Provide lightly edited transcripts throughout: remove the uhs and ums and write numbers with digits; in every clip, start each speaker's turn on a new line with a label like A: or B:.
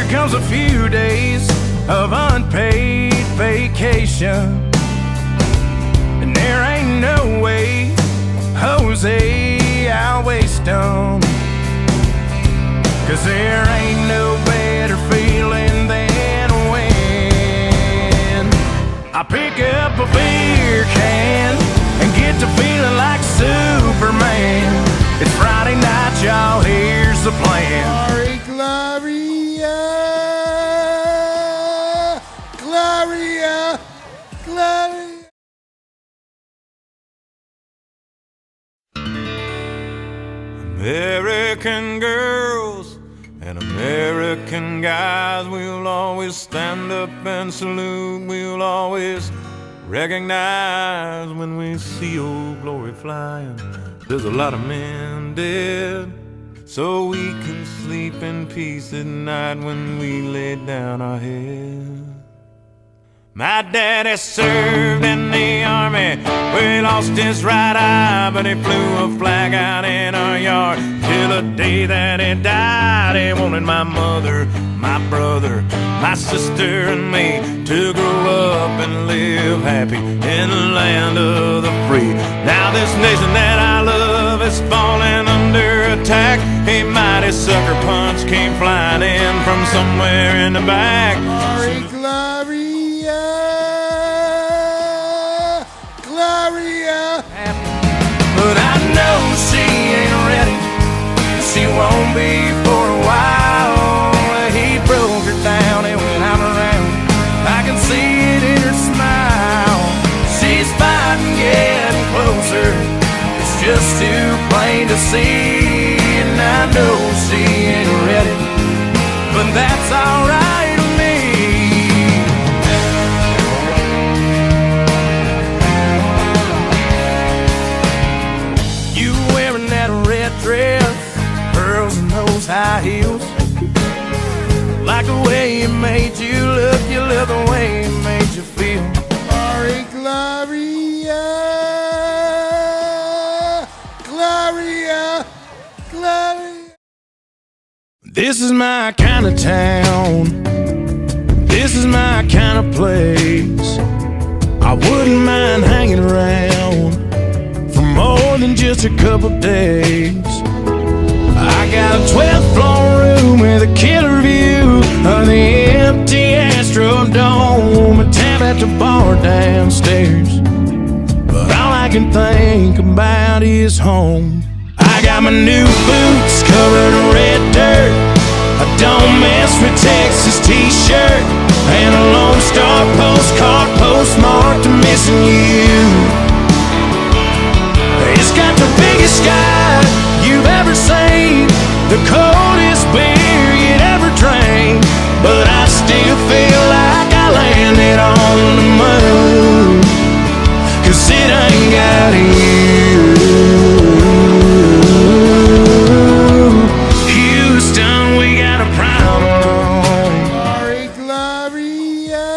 A: comes a few days of unpaid vacation, and there ain't no way, Jose, I'll waste them. 'Cause there ain't no better feeling than when I pick up a beer can and get to feeling like Superman. It's Friday night, y'all, here's the plan.
B: Glory, Gloria, Gloria, Gloria.
C: American girls and American guys, we'll always stand up and salute. We'll always recognize when we see old Glory flying. There's a lot of men dead, so we can sleep in peace at night when we lay down our head. My daddy served in the army, where he lost his right eye, but he flew a flag out in our yard till the day that he died. He wanted my mother, my brother, my sister and me to grow up and live happy in the land of the free. Now this nation that I love is falling under attack. A mighty sucker punch came flying in from somewhere in the back.
B: Glory, Gloria, Gloria.
A: But I know she ain't ready, she won't be for a while. He broke her down and went out around, I can see it in her smile. She's fighting, getting closer, it's just too plain to see. And I know she ain't ready, but that's alright with me. You wearing that red dress, pearls and those high heels, like the way it made you look, you love the way it made you feel.
B: Glory, Gloria, Gloria, Gloria.
A: This is my kind of town, this is my kind of place. I wouldn't mind hanging around for more than just a couple days. I got a 12th floor room with a killer view of the empty Astrodome, a tab at the bar downstairs, but all I can think about is home. I got my new boots covered in red dirt, a Don't Mess with Texas t-shirt, and a Lone Star postcard postmarked to missing you. It's got the biggest sky you've ever seen, the coldest beer you'd ever drink, but I still feel like I landed on the moon, 'cause it ain't got you. Houston, we got a problem.
B: Glory, Gloria,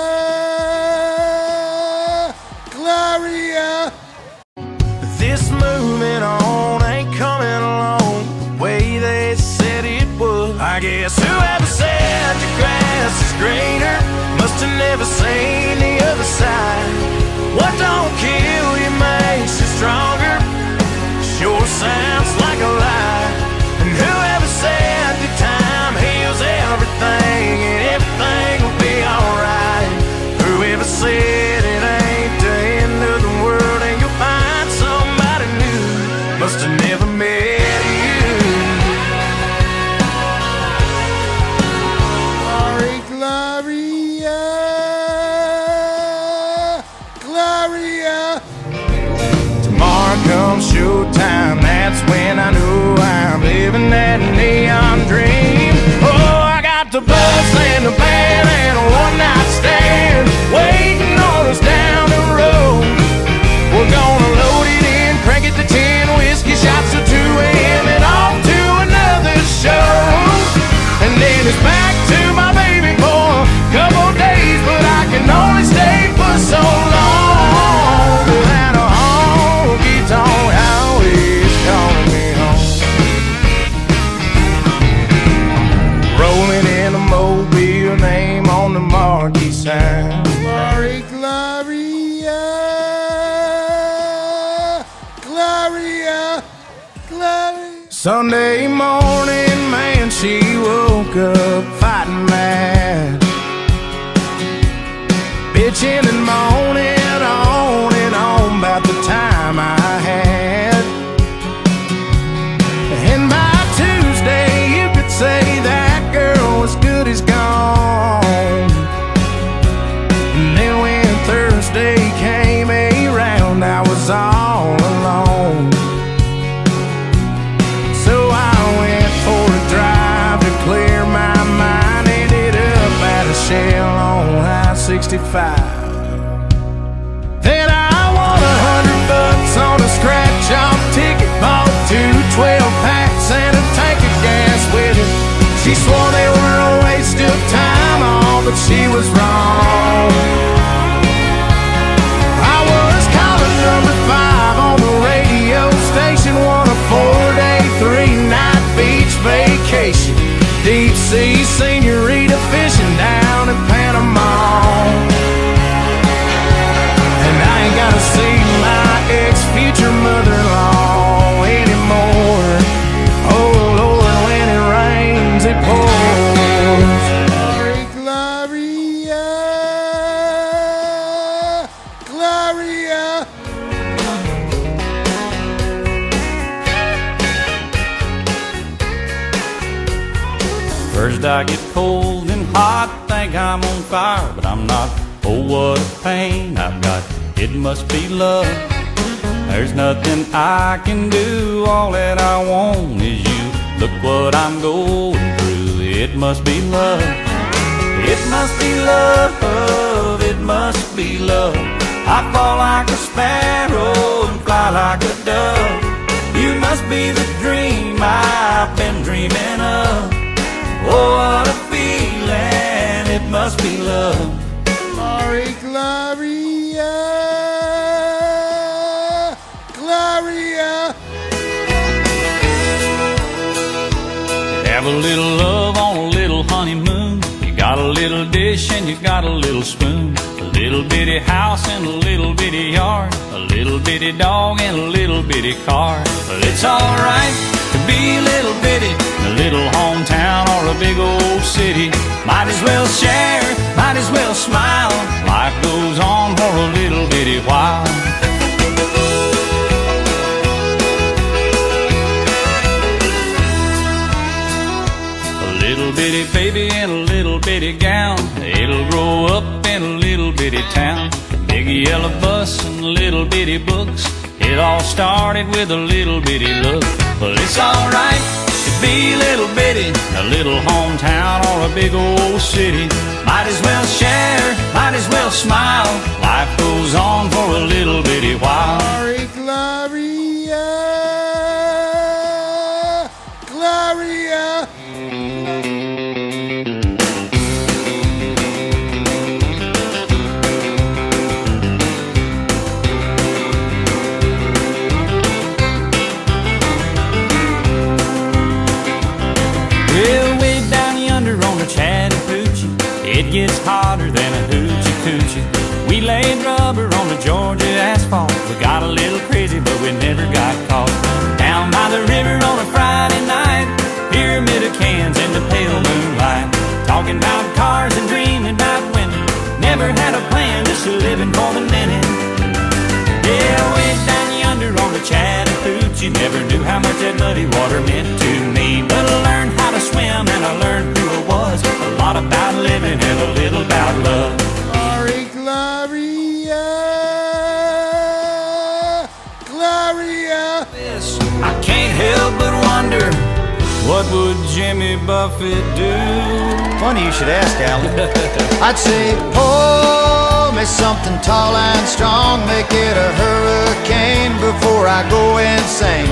B: Gloria.
A: This moving on ain't coming along the way they said it would. I guess whoever said the grass is greener must have never seen the other side. What don't kill you makes you stronger, sure sounds like a lie. And whoever said the time heals everything and everything will be alright, whoever said it ain't the end of the world and you'll find somebody new, must have never met you.
B: Glory, Gloria, Gloria.
A: Tomorrow comes showtime, that's when I know I'm living that neon dream. Oh, I got the bus and the band and a one-night stand waiting on us down the road. We're gonna load it in, crank it to 10 whiskey shots to 2 a.m. and on to another show. And then it's back to my baby for a couple days, but I can only stay for so long. Without a honky-tonk highway's calling me home. Sunday morning, man, she woke up fighting mad, bitching and moaning on and on about the time I had. And by Tuesday, you could say that girl was good as gone. And then when Thursday came around, I was all alone. So I went for a drive to clear my mind. Ended up at a Shell on I-65. Then I won $100 on a scratch-off ticket, bought 2 12-packs and a tank of gas with it. She swore they were a waste of time, all, but she was wrong. I was calling number 5 on the radio station, won a 4-day, 3-night beach vacation, deep sea senorita fishing down in Panama. And I ain't gotta see my ex-future mother-in-law anymore. Oh Lord, when it rains, it pours.
B: Glory, Gloria, Gloria.
D: First I get cold and hot, think I'm on fire, but I'm not. Oh, what a pain I've got, it must be love. There's nothing I can do, all that I want is you. Look what I'm going through, it must be love. It must be love, it must be love. I fall like a sparrow and fly like a dove. You must be the dream I've been dreaming of. Oh, what a feeling, it must be love.
B: Glory, Gloria, Gloria.
D: Have a little love on a little honeymoon. You got a little dish and you got a little spoon, a little bitty house and a little bitty yard, a little bitty dog and a little bitty car. But it's alright to be a little bitty in a little hometown or a big old city. Might as well share, might as well smile. Life goes on for a little bitty while. A little bitty baby in a little bitty gown, it'll grow up in a little bitty town. Big yellow bus and little bitty books, it all started with a little bitty look. Well, it's alright to be a little bitty in a little hometown or a big old city. Might as well share, might as well smile. Life goes on for a little bitty while.
B: Glory, Gloria, Gloria.
D: Well, way down yonder on the Chattahoochee, it gets hotter than a hoochie coochie. We laid rubber on the Georgia asphalt. We got a little crazy, but we never got caught. Down by the river on a Friday night, pyramid of cans in the pale moonlight, talking about cars and dreaming about women. Never had a plan, just living for the minute. Yeah, way down yonder on the Chattahoochee, never knew how much that muddy water meant to me. But I learned how to swim and I learned who I was. A lot about living and a little about love.
B: Glory, Gloria, Gloria.
D: I can't help but wonder, what would Jimmy Buffett do?
E: Funny you should ask, Alan. I'd say, pour me something tall and strong, make it a hurricane before I go insane.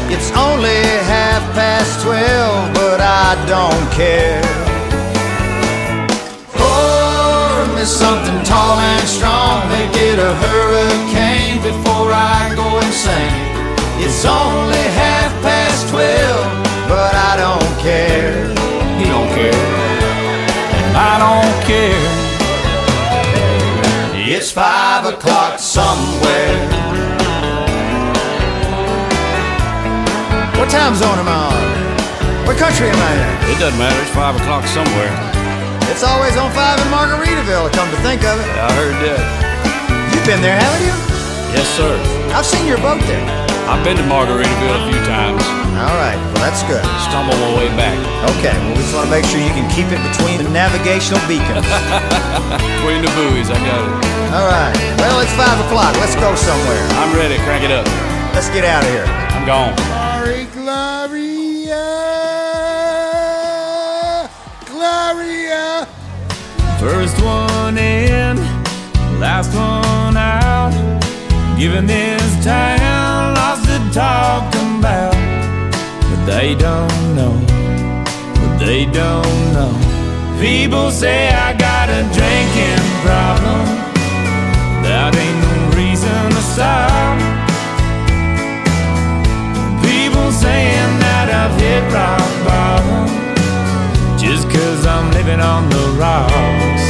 E: It's only 12:30, but I don't care. Pour me something tall and strong, make it a hurricane before I go insane. It's only 12:30, but I don't care.
D: He don't care, and I don't care.
E: It's 5 o'clock somewhere. What time zone am I on? What country am I in?
D: It doesn't matter. It's 5 o'clock somewhere.
E: It's always on 5 in Margaritaville, come to think of it.
D: I heard that.
E: You've been there, haven't you?
D: Yes, sir.
E: I've seen your boat there.
D: I've been to Margaritaville a few times.
E: All right, well, that's good.
D: Stumbled my way back.
E: Okay, well, we just want to make sure you can keep it between the navigational beacons.
D: Between the buoys, I got it.
E: All right, well, it's 5 o'clock. Let's go somewhere.
D: I'm ready. Crank it up.
E: Let's get out of here.
D: I'm gone.
B: Gloria, Gloria.
D: First one in, last one out. Giving this town lots to talk about. But they don't know, but they don't know. People say I got a drinking problem. That ain't no reason to stop. People saying that I've hit rock bottom just 'cause I'm living on the rocks.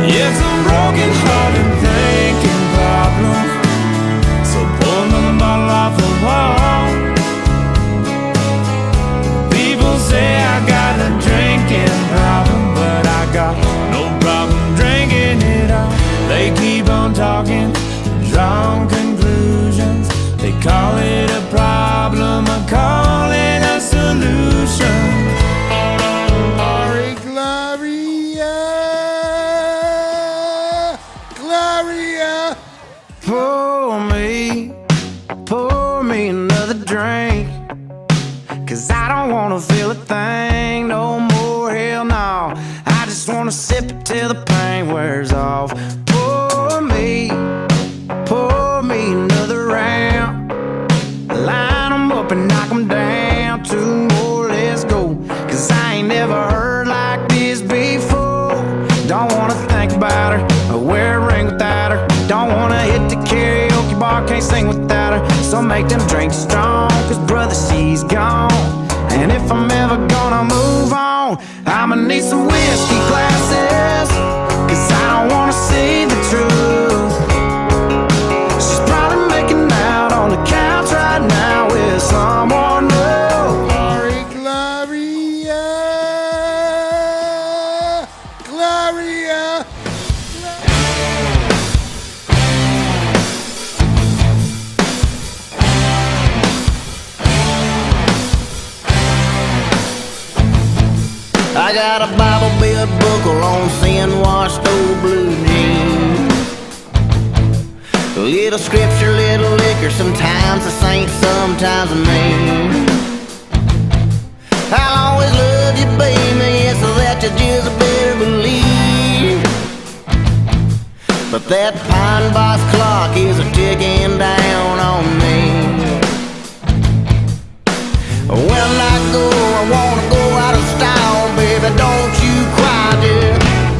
D: It's a broken-hearted thinking problem, so pull another bottle off the wall. People say I got a drinking problem, but I got no problem drinking it all. They keep on talking, drawing conclusions. They call it a problem, I call it a solution.
B: Gloria, Gloria.
A: Pour me another drink, 'cause I don't wanna feel a thing no more, hell no. I just wanna sip it till the pain wears off. Pour me another round. Line 'em up and knock 'em down. 2 more, let's go, 'cause I ain't never heard like this before. Don't wanna think about her or wear a ring without her. Don't wanna hit the karaoke bar, can't sing without her. So make them drinks strong, 'cause brother, she's gone. And if I'm ever gonna move on, I'ma need some whiskey glasses, 'cause I don't wanna see the truth. She's probably making out on the couch right now with someone new.
B: Gloria, Gloria.
F: I got a Bible belt buckle on sin-washed old blue jeans. A little scripture, little liquor, sometimes a saint, sometimes a man. I'll always love you, baby, yes, that you just better believe. But that pine box clock is a ticking down on me. When I go, I wanna go out of style, baby, don't you cry, dear.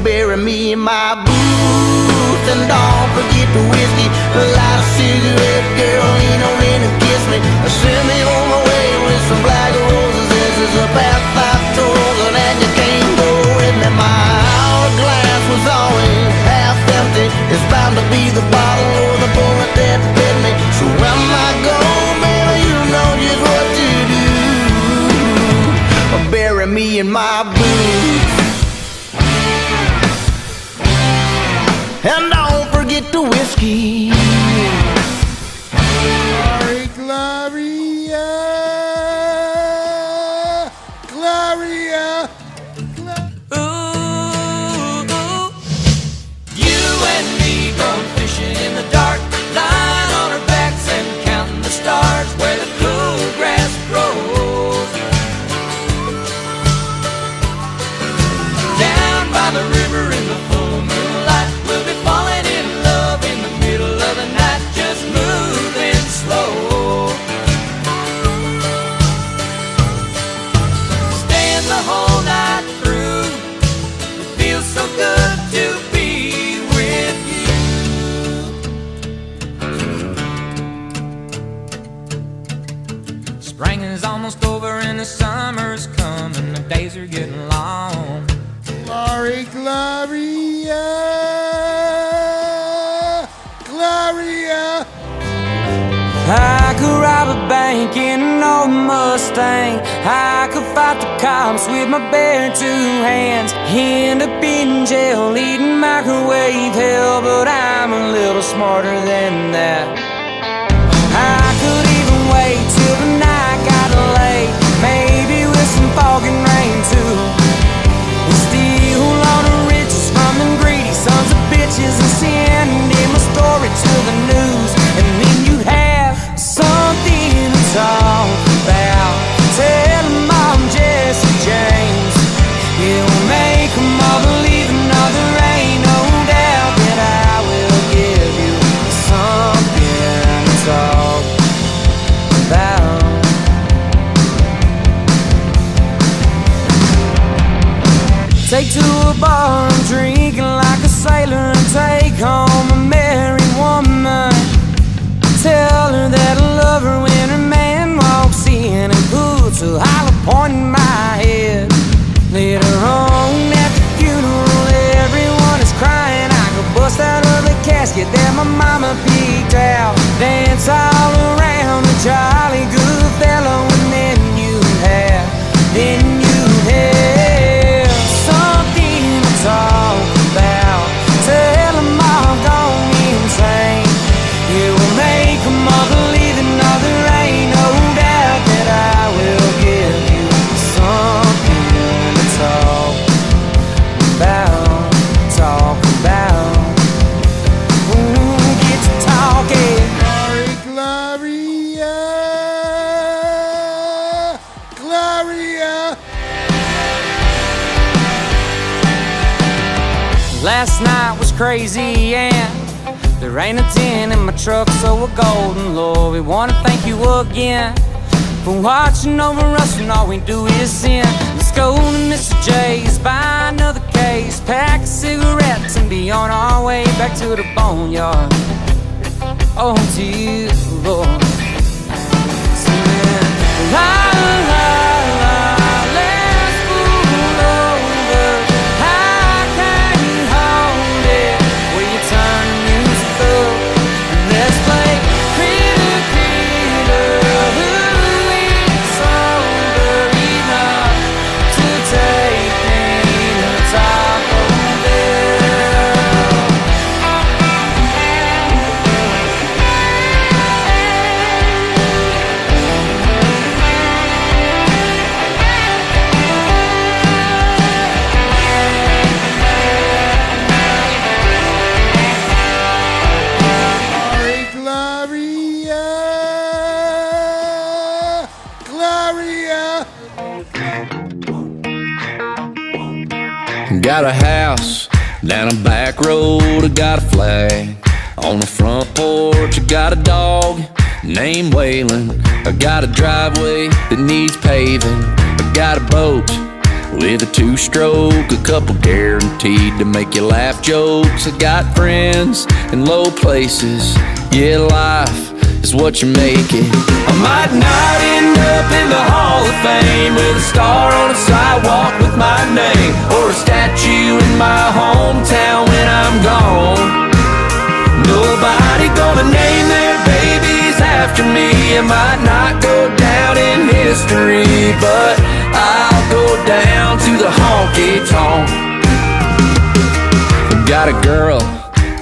F: Bury me in my boots and don't forget the whiskey. Light a cigarette, girl, lean on in and kiss me. Send me on my way with some black roses. This is a path I've chosen and you can't go with me. My hourglass was always half empty. It's bound to be the bottle or the bullet that bit me. So when I go, baby, you know just what to do. Bury me in my boots. And don't forget the whiskey.
B: Gloria, Gloria.
D: Ooh, you and me going fishing in the dark, lying on our backs and counting the stars where the cool grass grows. Down by the river in the full moonlight, we'll be falling in love in the middle of the night, just moving slow. Staying the whole night through, it feels so good to be with you. Spring is almost over and the summer's coming, the days are getting long.
B: Gloria, Gloria.
D: I could rob a bank in an old Mustang. I could fight the cops with my bare two hands. End up in jail eating microwave hell, but I'm a little smarter than that. I could even wait till the night got late, maybe with some fog and rain too, and steal all the riches from them greedy sons of bitches and send my story to the news. And then you have something to talk about. Tell them I'm Jesse James. You'll make them all believe, and no, there ain't no doubt that I will give you something to talk about. Take to a bar, I'm drinking like a sailor, and take home a married woman. Tell her that I love her when her man walks in and puts a hollow point in my head. Later on at the funeral, everyone is crying. I go bust out of the casket that my mama peeked out, dance all around a jolly good fellow, and then you have something to talk about. Tell them all gone insane. You will make them all believe that no, there ain't no doubt that I will give you something to talk about. Talk about. Ooh, get to talking.
B: Gloria, Gloria.
D: Last night was crazy and there ain't a dent in my truck, so we're golden, Lord. We wanna thank you again for watching over us when all we do is sin. Let's go to Mr. J's, buy another case, pack of cigarettes, and be on our way back to the boneyard. Oh dear Lord. Singing, la la la, let's move over. I can't hold it. Will you turn the music up? Let's play Critter, Critter. Who is sober enough to take me to Taco Bell?
B: Gloria, Gloria.
G: Got a house down a back road, I got a flag on the front porch. I got a dog named Waylon. I got a driveway that needs paving. I got a boat with a two-stroke, a couple guaranteed to make you laugh jokes. I got friends in low places. Yeah, life is what you make it. I might not end up in the Hall of Fame with a star on a sidewalk with my name, or a statue in my hometown when I'm gone. Nobody gonna name their babies after me. It might not go down in history, but I'll go down to the honky tonk. Got a girl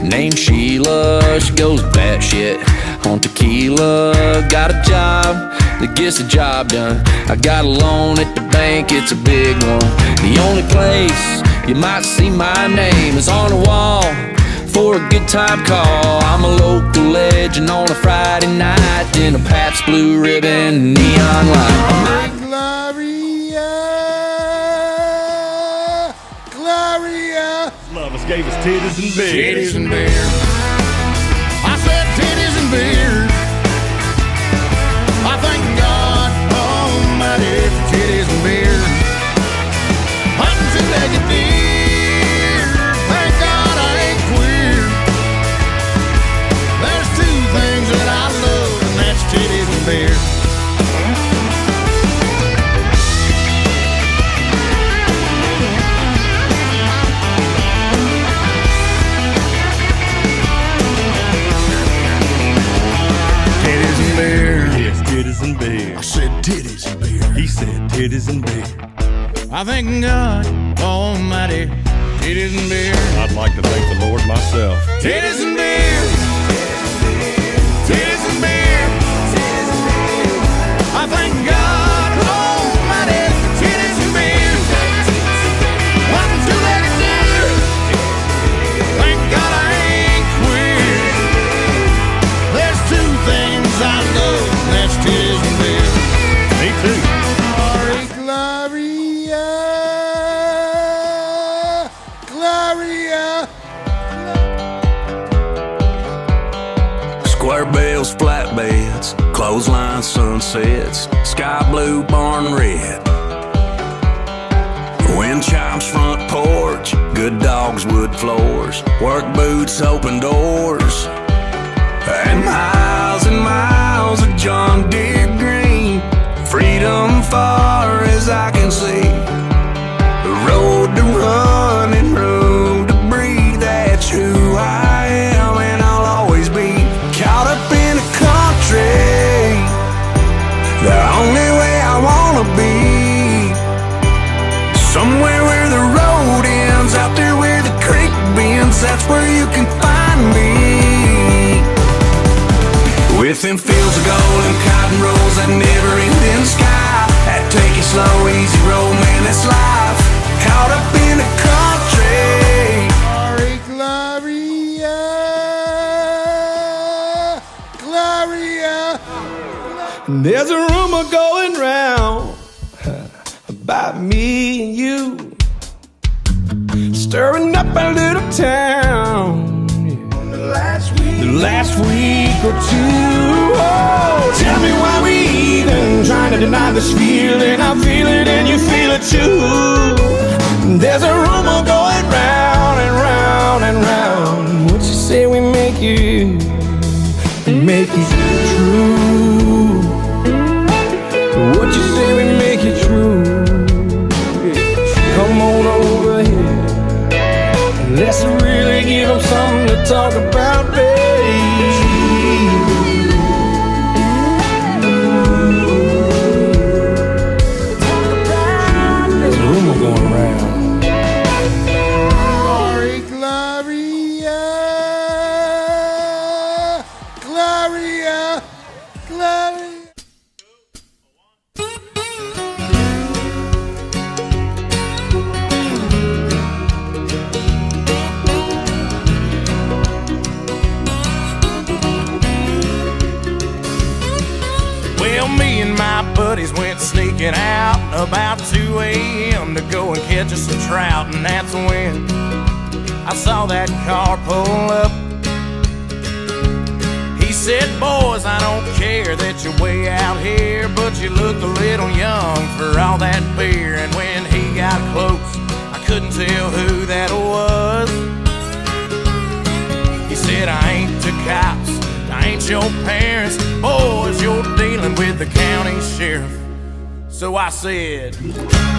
G: named Sheila, she goes batshit on tequila. Got a job that gets the job done. I got a loan at the bank, it's a big one. The only place you might see my name is on the wall for a good time call. I'm a local legend on a Friday night in a Pabst Blue Ribbon neon light.
B: Gloria, Gloria.
A: Lovers gave us titties and beer.
F: Titties and beer. I said titties and beer. I thank God Almighty for titties and beer. Hunting two-legged deer. Thank God I ain't queer. There's two things that I love, and that's titties and beer.
A: titties and beer. I thank God Almighty, titties and beer.
H: I'd like to thank the Lord myself.
A: Titties and beer, titties and beer. I thank God Almighty, titties and beer. I'm a two-legged deer. Thank God I ain't queer. There's two things I love, and that's titties and beer.
H: Me too.
B: Gloria, Gloria.
G: Square bills, flatbeds, clothesline sunsets, sky blue, barn red. Wind chimes, front porch, good dogs, wood floors, work boots, open doors, and miles of John Deere green. Freedom far as I can see. A road to run and room to breathe. That's who I am and I'll always be. Caught up in a country, the only way I wanna be. Somewhere where the road ends, out there where the creek bends. That's where you can find me. With them fields of gold and cotton rolls, that never-ending sky, that take it slow, easy road, man, that's life. Caught up in the country.
B: Gloria, Gloria.
I: There's a rumor going round about me and you, stirring up a little town. The last week or two. Oh, tell me why we even trying to deny this feeling. I feel it and you feel it too. There's a rumor going round and round and round. What you say we make it true? What you say we make it true? Come on over here, let's really give them something to talk about, baby. There's a rumor going around.
B: Gloria, Gloria, Gloria.
A: Well, me and my buddies went sneaking out about 2 a.m. to go and catch us some trout, and that's when I saw that car pull up. He said, boys, I don't care that you're way out here, but you look a little young for all that beer. And when he got close, I couldn't tell who that was. He said, I ain't the cops, I ain't your parents, boys, you're dealing with the county sheriff. So I said,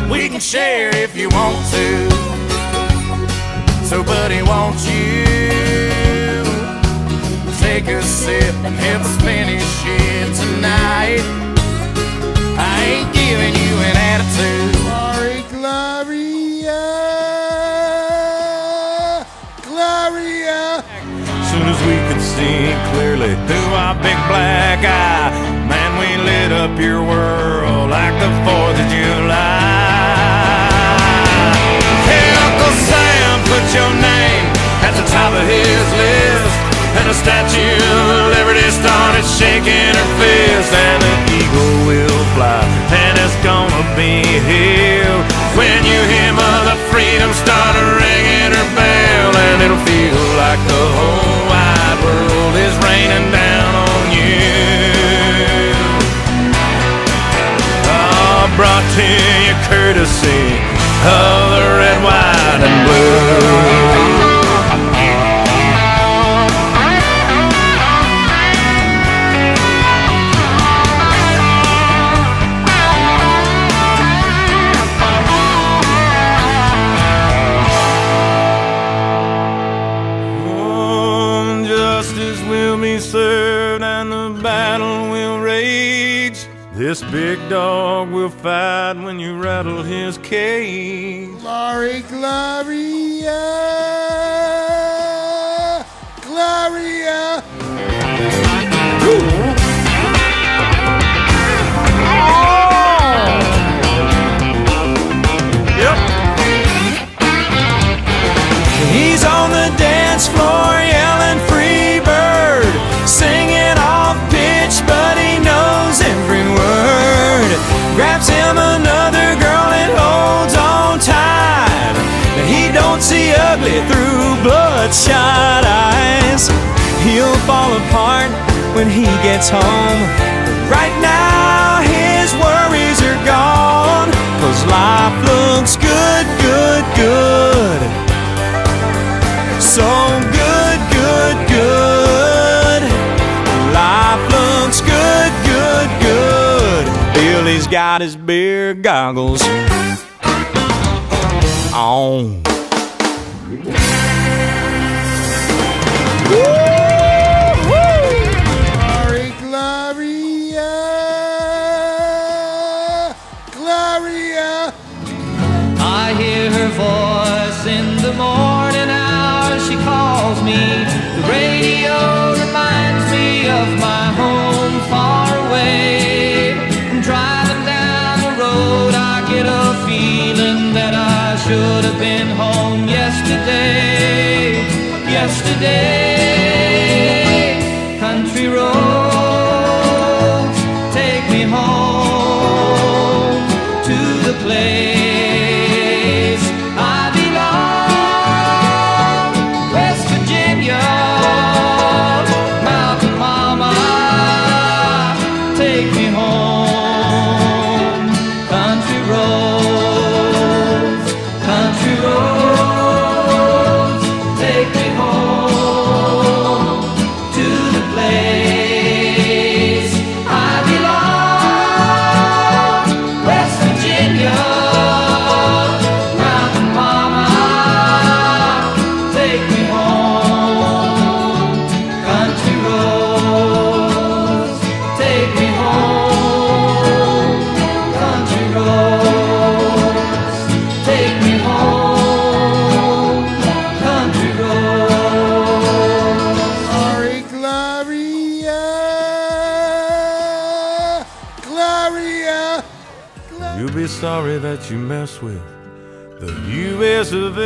A: we can share if you want to. So buddy, won't you take a sip and help us finish it tonight? I ain't giving you an attitude.
B: Gloria, Gloria.
C: Soon as we could see clearly through our big black eye, man, we lit up your world like the 4th of July. Hey, Uncle Sam, put your name at the top of his list, and the Statue of Liberty started shaking her fist, and the eagle will fly, and it's gonna be here when you hear Mother Freedom start ringing her bell, and it'll feel like the whole wide world is raining down on you. Oh, brought to you courtesy of the red, white, and blue. Served and the battle will rage. This big dog will fight when you his case.
B: Glory, Gloria, Gloria.
D: He's on the dance floor yelling free bird, singing off pitch, but he knows every word. Grabs him another girl and holds on tight. He don't see ugly through bloodshot eyes. He'll fall apart when he gets home. Right now his worries are gone, 'cause life looks good, good, good. So good, good, good. Life looks good, good, good. Billy's got his beer goggles on.
B: Glory, Gloria, Gloria.
J: I hear her voice in the morning hours. She calls me. The radio reminds me of my home far away. Driving down the road, I get a feeling that I should have been home yesterday. Yesterday, country roads take me home to the place I belong. West Virginia, Mountain Mama, take me home. Country roads, country roads, take me home to the place I belong. West Virginia, Mountain Mama, take me home. Country roads, take me home. Country roads, take me home. Country roads.
B: Glory, Gloria, Gloria.
C: You'll be sorry that you mess with the US of A.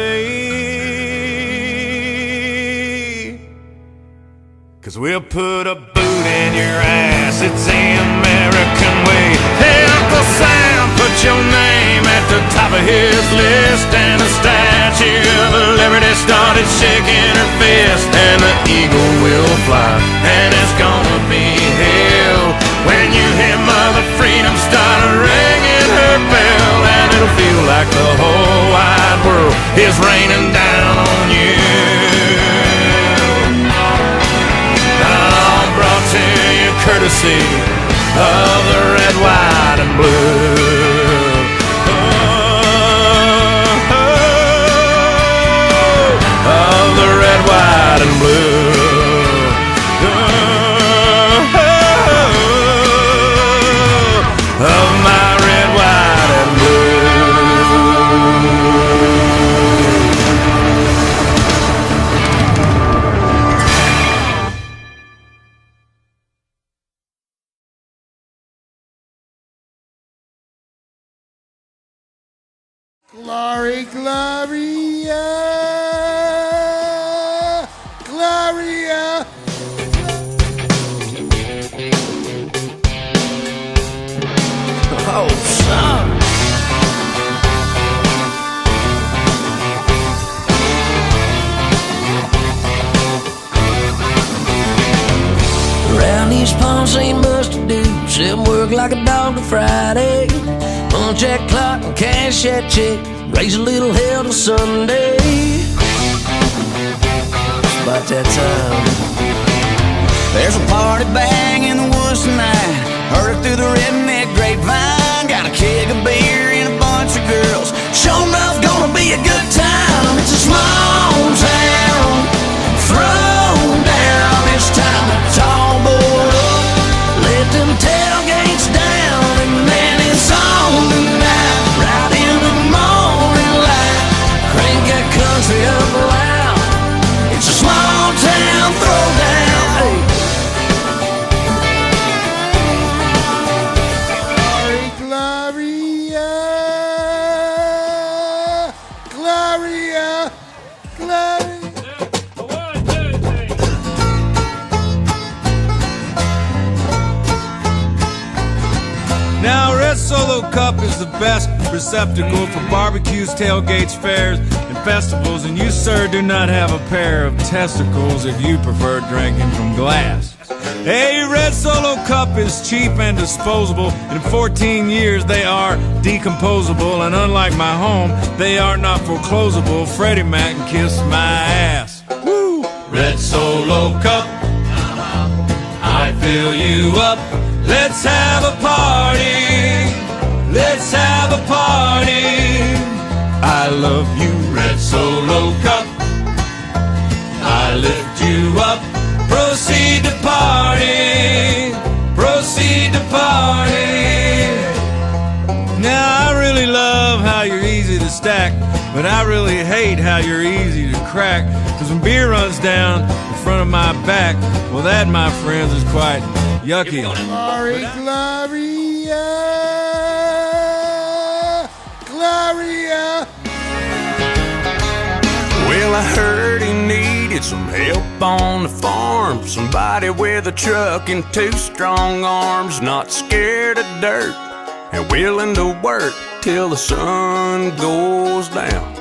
C: 'Cause we'll put a boot in your ass, it's the American way. Hey, Uncle Sam, put your name at the top of his list. And the Statue of Liberty started shaking her fist. And the eagle will fly, and it's gonna be hell when you hear Mother Freedom start ringing her bell. And it'll feel like the whole wide world is raining down on you. Brought to you courtesy of the red, white, and blue. Of the red, white, and blue. Of my red, white, and
B: Glory, Gloria, Gloria.
G: Oh, son. Around these ponds ain't much to do, except work like a dog to Friday. Punch that clock and cash that check, raise a little hell till Sunday. It's about that time.
F: There's a party bang in the woods tonight. Heard it through the redneck grapevine. Got a keg of beer and a bunch of girls. Sure enough, gonna be a good time. It's a small town. Throw down. It's time to tall board up.
G: Let them tailgates down, and then it's on tonight. Right in the
C: Solo cup is the best receptacle for barbecues, tailgates, fairs, and festivals. And you, sir, do not have a pair of testicles if you prefer drinking from glass. A red Solo cup is cheap and disposable. In 14 years, they are decomposable. And unlike my home, they are not foreclosable. Freddie Mac can kiss my ass. Woo! Red Solo cup, I fill you up. Let's have a party. Let's have a party. I love you, Red Solo cup. I lift you up. Proceed to party. Proceed to party. Now I really love how you're easy to stack, but I really hate how you're easy to crack. Cause when beer runs down the front of my back, well that, my friends, is quite yucky.
B: Glory, Gloria, Gloria.
I: Well, I heard he needed some help on the farm. Somebody with a truck and two strong arms, not scared of dirt and willing to work till the sun goes down.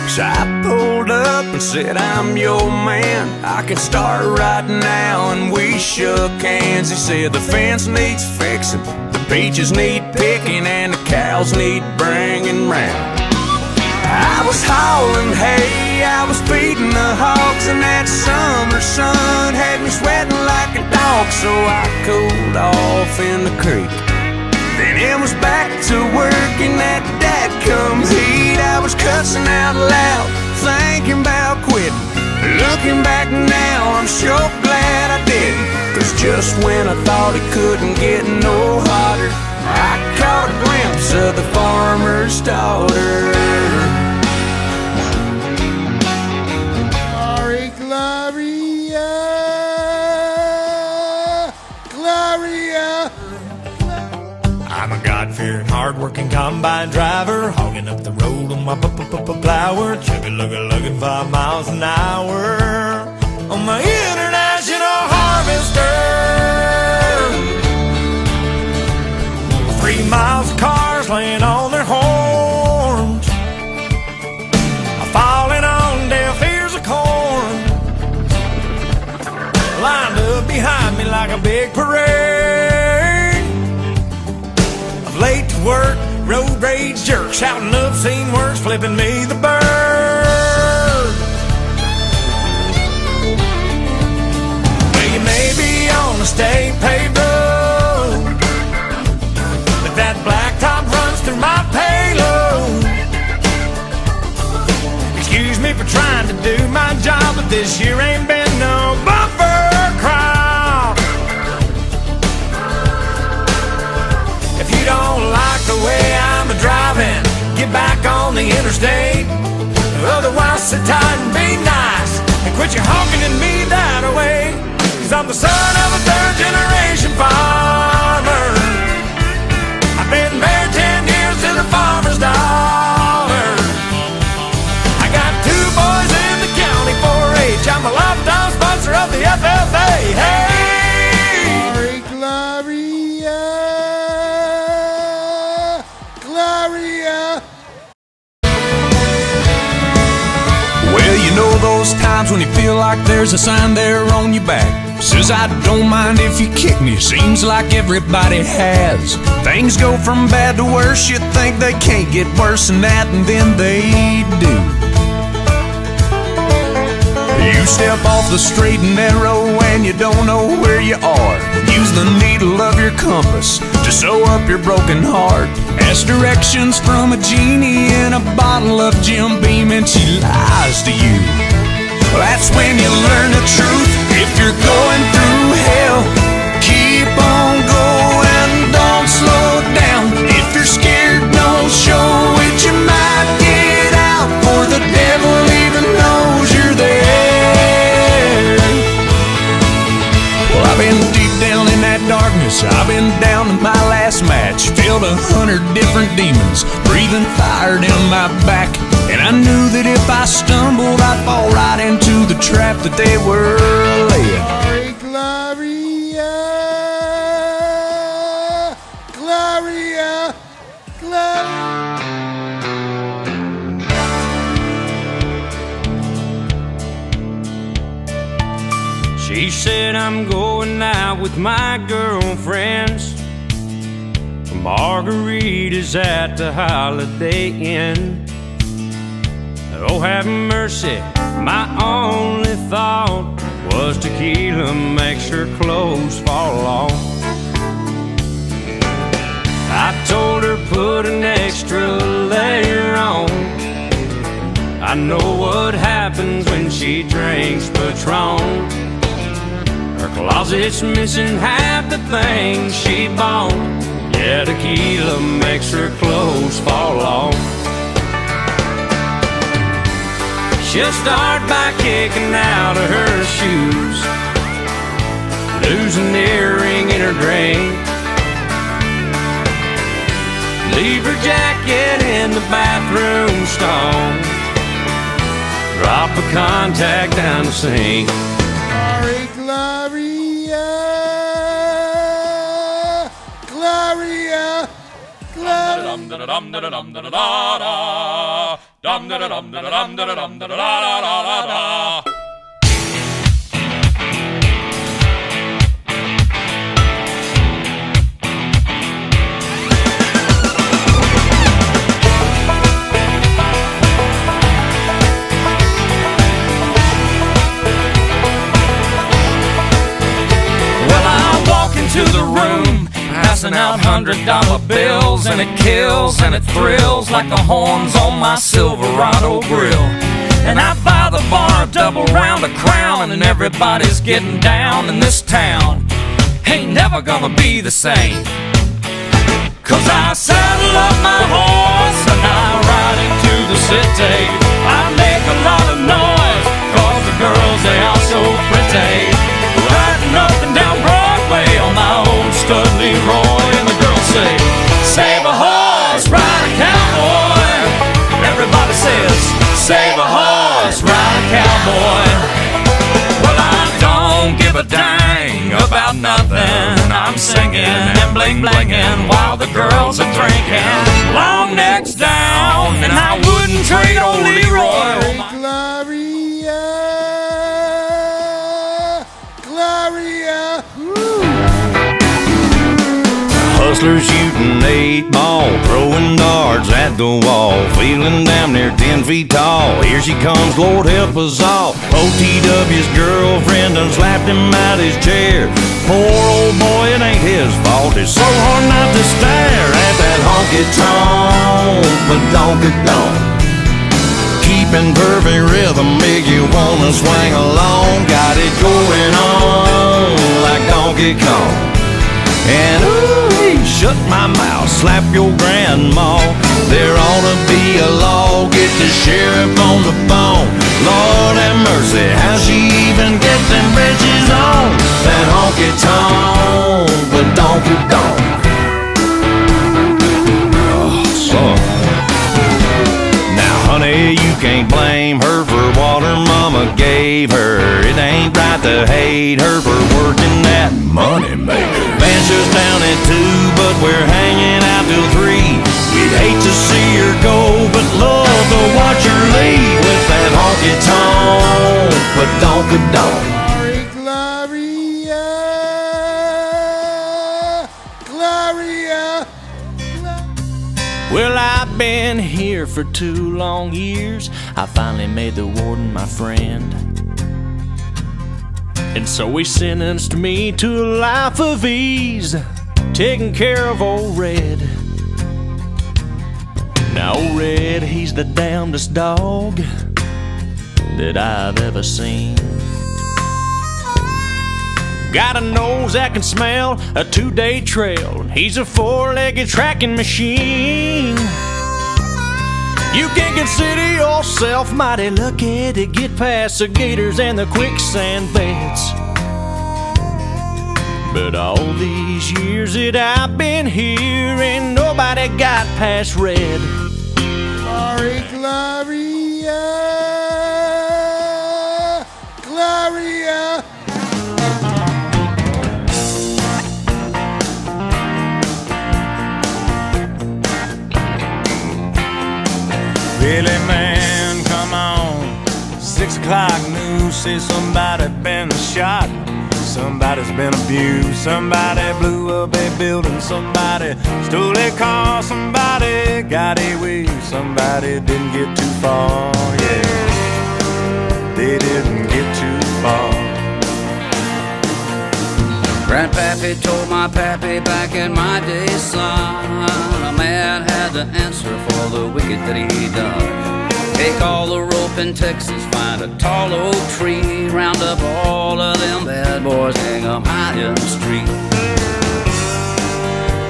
I: So I pulled up and said, I'm your man, I can start right now. And we shook hands. He said the fence needs fixing, the peaches need picking, and the cows need bringing round. I was hauling hay, I was feeding the hogs, and that summer sun had me sweating like a dog. So I cooled off in the creek, then it was back to work in that dadgum heat. I was cussing out loud, thinking about quitting. Looking back now, I'm sure glad I didn't. Cause just when I thought it couldn't get no hotter, I caught a glimpse of the farmer's daughter.
B: Glory, Gloria, Gloria.
K: I'm a God-fearing, hard-working combine driver, hogging up the road on my plower, chugga-lugga-lugging 5 miles an hour on my international harvester. 3 miles of cars laying on their horns, falling on deaf ears of corn, lined up behind me like a big parade of late to work, road rage jerks, shouting obscene words, flipping me the bird. Well, you may be on a state paved road, but that blacktop runs through my payload. Excuse me for trying to do my job, but this year ain't been no bumper crop. If you don't like the way I'm a-driving, get back on the interstate. Otherwise, sit tight and be nice, and quit your honking at me that way. Cause I'm the son of a third-generation farmer. I've been married 10 years to the farmer's daughter. I got 2 boys in the county 4-H. I'm a lifetime sponsor of the FFA. Hey!
B: Glory, Gloria, Gloria.
I: Well, you know those times when you feel like there's a sign there on your back, says I don't mind if you kick me. Seems like everybody has. Things go from bad to worse, you think they can't get worse than that, and then they do. You step off the straight and narrow and you don't know where you are. Use the needle of your compass to sew up your broken heart. Ask directions from a genie in a bottle of Jim Beam, and she lies to you. That's when you learn the truth. If you're going through hell, keep on going, don't slow down. If you're scared, don't show it, you might get out, for the devil even knows you're there. Well, I've been deep down in that darkness, I've been down to my last match, filled 100 different demons, breathing fire down my back. And I knew that if I stumbled, I'd fall right into the trap that they were laying.
B: Glory, Gloria, Gloria.
D: She said, I'm going out with my girlfriends. Margaritas at the Holiday Inn. Oh, have mercy, my only thought was tequila makes her clothes fall off. I told her put an extra layer on. I know what happens when she drinks Patron. Her closet's missing half the things she bought. Yeah, tequila makes her clothes fall off. She'll start by kicking out of her shoes, lose an earring in her drink, leave her jacket in the bathroom stall, drop a contact down the sink.
B: Sorry, Gloria, Gloria, Gloria.
D: To the room, passing out $100 bills, and it kills and it thrills like the horns on my Silverado grill. And I buy the bar a double round of Crown, and everybody's getting down in this town. Ain't never gonna be the same, 'cause I saddle up my horse and I ride into the city. I make a lot of noise 'cause the girls, they are so pretty. Riding up and down Broadway on my old stud Leroy, and the girls say, save a horse, ride a cowboy. Everybody says, save a horse, ride a cowboy. Well, I don't give a dang about nothing. I'm singing and bling-blinging while the girls are drinking. Long necks down, and I wouldn't trade old Leroy.
B: Gloria, Gloria.
A: Hustlers shooting 8 ball, throwing darts at the wall, feeling damn near 10 feet tall. Here she comes, Lord help us all. OTW's girlfriend done slapped him out his chair. Poor old boy, it ain't his fault. It's so hard not to stare at that honky-tonk, but donk-a-donk. Keeping perfect rhythm make you wanna swing along. Got it going on like Donkey Kong. And ooh, shut my mouth, slap your grandma. There ought to be a law, get the sheriff on the phone. Lord have mercy, how she even get them britches on? That honky-tonk, but donk-a-donk. Oh, son. Now, honey, you can't blame her for what her mama gave her. It ain't right to hate her for working that money maker. Band shuts down at 2, but we're hanging out till 3. We'd hate to see her go, but love to watch her leave with that honky-tonk, but donk-a-donk.
B: Sorry, Gloria, Gloria.
D: Well, I've been here for 2 long years. I finally made the warden my friend, and so he sentenced me to a life of ease, taking care of old Red. Now old Red, he's the damnedest dog that I've ever seen. Got a nose that can smell a 2-day trail. He's a 4-legged tracking machine. You can consider yourself mighty lucky to get past the gators and the quicksand beds. But all these years that I've been here, ain't nobody got past Red.
B: Sorry, Gloria, Gloria.
C: Billy man, come on, 6 o'clock news say somebody been shot, somebody's been abused, somebody blew up a building, somebody stole a car, somebody got away, somebody didn't get too far. Yeah, they didn't get too far.
G: Grandpappy told my pappy back in my day, son, a man had to answer for the wicked that he done. Take all the rope in Texas, find a tall oak tree, round up all of them bad boys, hang 'em high in the street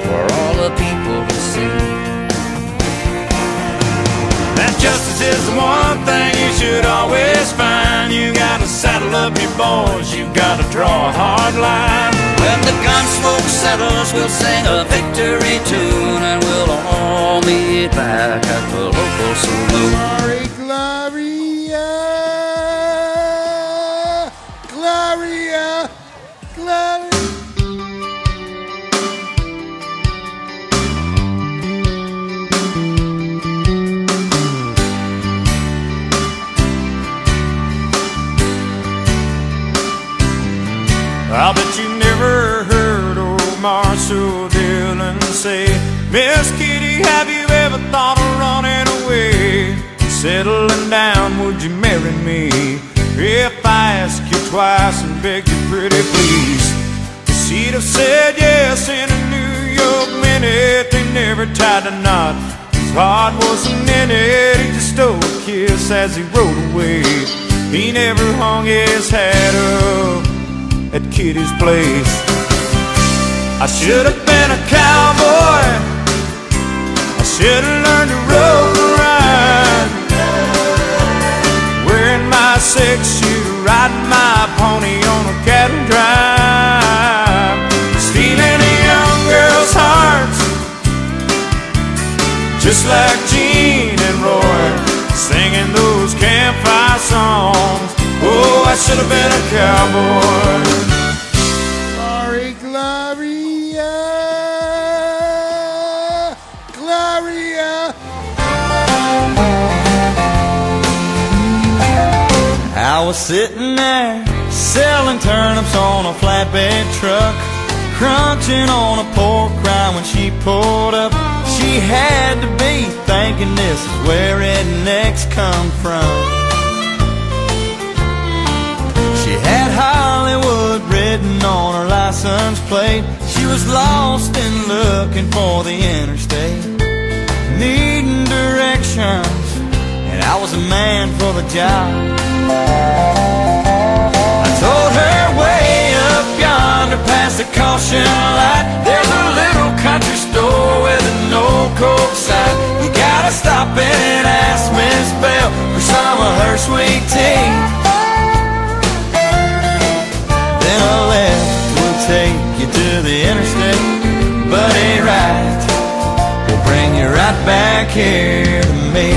G: for all the people to see.
C: That justice is the one thing you should always find. You gotta saddle up your boys, you gotta draw a hard line.
G: When the gun smoke settles, we'll sing a victory tune, and we'll all meet back at the local saloon.
B: Gloria, Gloria, Gloria.
C: I bet you never heard old Marshall Dillon say, Miss Kitty, have you ever thought of running away? Settling down, would you marry me? If I ask you twice and beg you pretty please. She'd have said yes in a New York minute. They never tied a knot, his heart wasn't in it. He just stole a kiss as he rode away. He never hung his hat up at Kitty's place. I should have been a cowboy, I should have learned to rope and ride, wearing my 6-shooter, riding my pony on a cattle drive, stealing a young girl's hearts, just like Gene and Roy, singing those campfire songs. Oh, I should have been a cowboy.
B: Gloria, Gloria.
L: I was sitting there selling turnips on a flatbed truck, crunching on a pork rind when she pulled up. She had to be thinking this is where rednecks come from. She had Hollywood written on her license plate. She was lost and looking for the interstate, needing directions, and I was a man for the job. I told her way up yonder past the caution light, there's a little country store with an old Coke sign. You gotta stop in and ask Miss Bell for some of her sweet tea. Then a left will take you to the interstate, but a right will bring you right back here to me.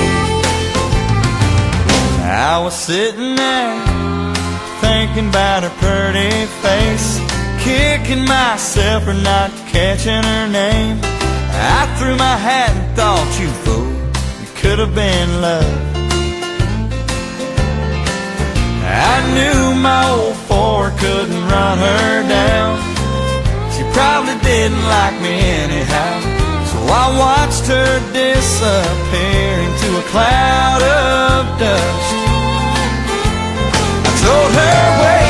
L: I was sitting there thinking about her pretty face, kicking myself for not catching her name. I threw my hat and thought, you fool, you could have been love. I knew my old Ford couldn't run her down. She probably didn't like me anyhow, so I watched her disappear into a cloud of dust. I told her way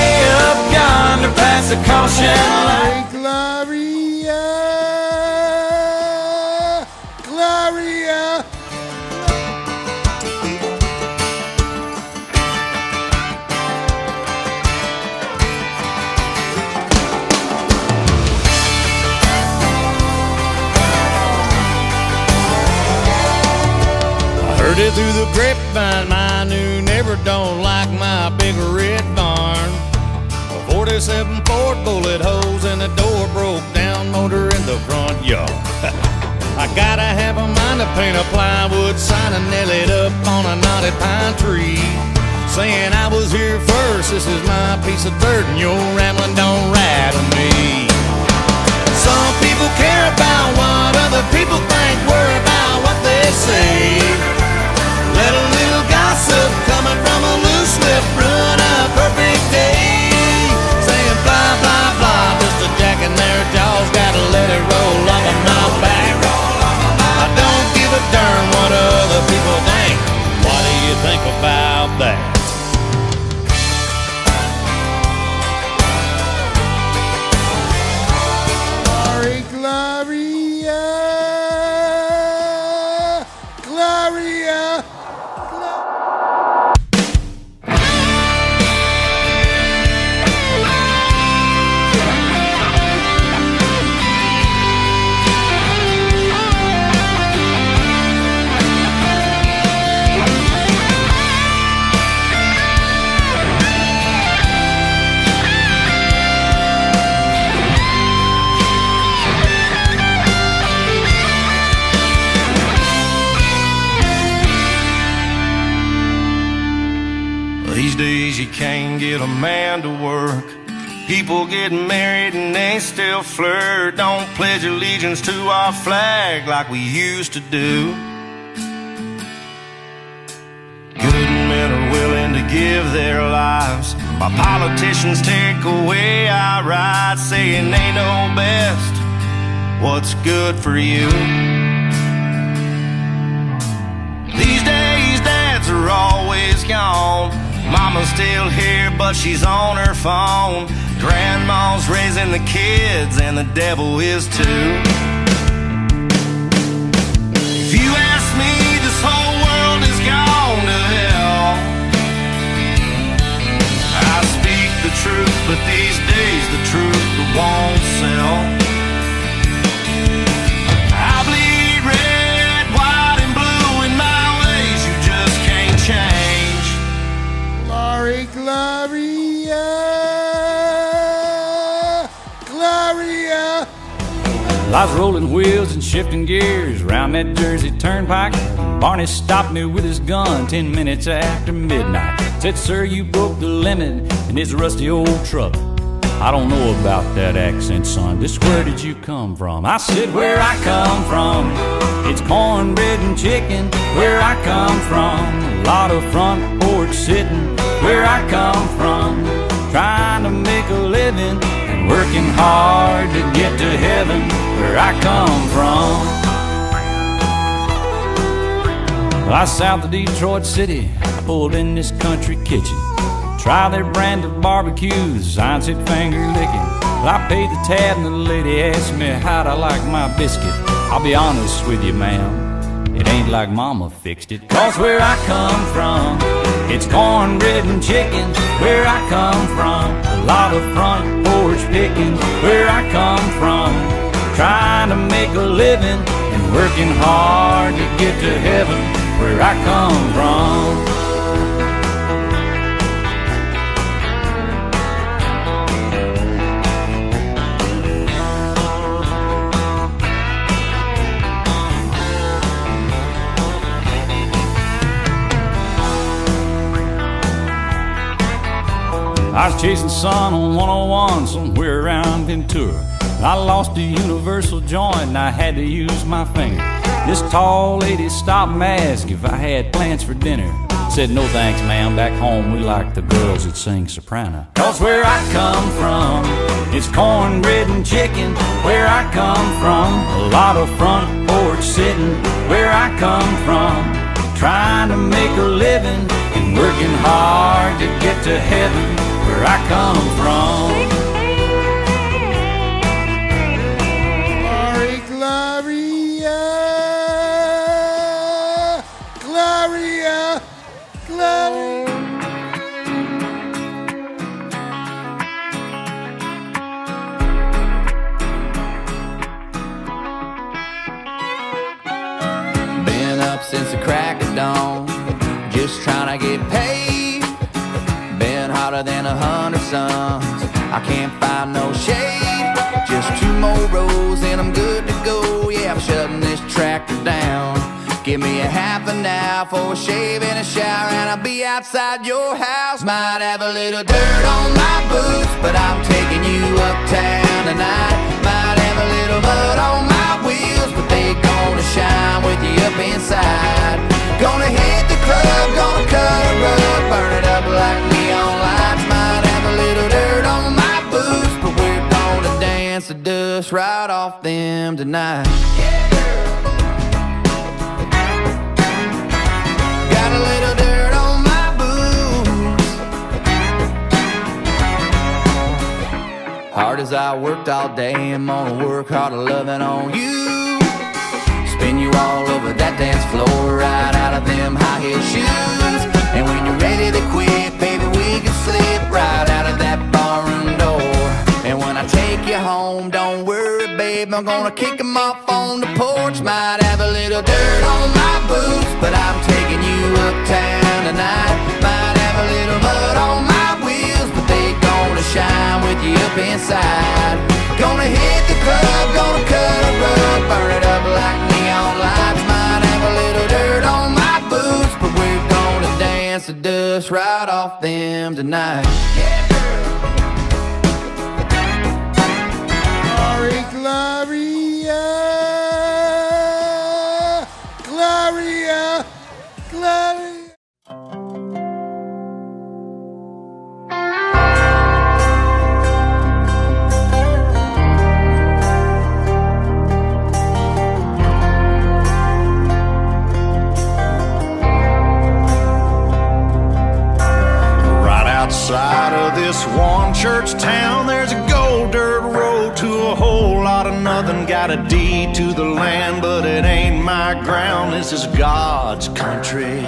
L: up yonder past the caution light,
B: Gloria, Gloria.
A: Heard it through the grapevine, my new neighbor don't like my big red barn. A 47 Ford, bullet holes in the door, broke down motor in the front yard. I gotta have a mind to paint a plywood sign and nail it up on a knotted pine tree, saying I was here first, this is my piece of dirt, and your rambling don't rattle me. Some people care about what other people think, worry about what they say. Let a little gossip coming from a loose lip
L: These days you can't get a man to work. People get married and they still flirt. Don't pledge allegiance to our flag like we used to do. Good men are willing to give their lives, while politicians take away our rights, saying they know best what's good for you. These days dads are always gone. Mama's still here but she's on her phone. Grandma's raising the kids and the devil is too. If you ask me, this whole world is gone to hell. I speak the truth, but these days the truth won't sell. I bleed red, white, and blue in my ways you just can't change.
B: Glory, Gloria, Gloria.
D: I was rolling wheels and shifting gears around that Jersey turnpike. Barney stopped me with his gun 10 minutes after midnight. Said, sir, you broke the limit in this rusty old truck. I don't know about that accent, son. Just where did you come from? I said, where I come from, it's cornbread and chicken. Where I come from, a lot of front porch sitting. Where I come from, trying to make a living and working hard to get to heaven. Where I come from. I south of Detroit City, I pulled in this country kitchen. Try their brand of barbecue, the sign said finger licking. I paid the tab and the lady asked me how'd I like my biscuit. I'll be honest with you, ma'am, it ain't like mama fixed it. Cause where I come from, it's cornbread and chicken. Where I come from, a lot of front porch picking. Where I come from, trying to make a living and working hard to get to heaven. Where I come from. I was chasing sun on 101 somewhere around Ventura. I lost a universal joint and I had to use my finger. This tall lady stopped and asked if I had plans for dinner. Said, no thanks, ma'am, back home we like the girls that sing soprano. Cause where I come from, it's cornbread and chicken. Where I come from, a lot of front porch sitting. Where I come from, trying to make a living and working hard to get to heaven. Where I come from.
B: Glory, Gloria, Gloria, Gloria.
F: Been up since the crack of dawn, just trying to get paid. Been hotter than 100 suns, I can't find no shade. Just 2 more rows and I'm good to go. Yeah, I'm shutting this tractor down. Give me a half an hour for a shave and a shower, and I'll be outside your house. Might have a little dirt on my boots, but I'm taking you uptown tonight. Might have a little mud on my wheels, but they gonna shine with you up inside. Gonna hit the club, gonna cut a rug, burn it up like neon lights. Might have a little dirt on my boots, but we're gonna dance the dust right off them tonight. Got a little dirt on my boots. Hard as I worked all day, I'm gonna work harder loving on you. Spin you all over that dance floor, right out of them high heel shoes. And when you're ready to quit, baby, we can slip right out of that barroom door. And when I take you home, don't worry, babe, I'm gonna kick them off on the porch. Might have a little dirt on my boots, but I'm taking you uptown tonight. Might have a little mud on my wheels, but they gonna shine with you up inside. Gonna hit the club, gonna cut a rug, burn it up like neon lights. Might have a little dirt on my boots, but we're gonna dance the dust right off
G: off them tonight.
B: Glory, Gloria, Gloria, Gloria.
E: Outside of this one church town, there's a gold dirt road to a whole lot of nothing. Got a deed to the land, but it ain't my ground. This is God's country.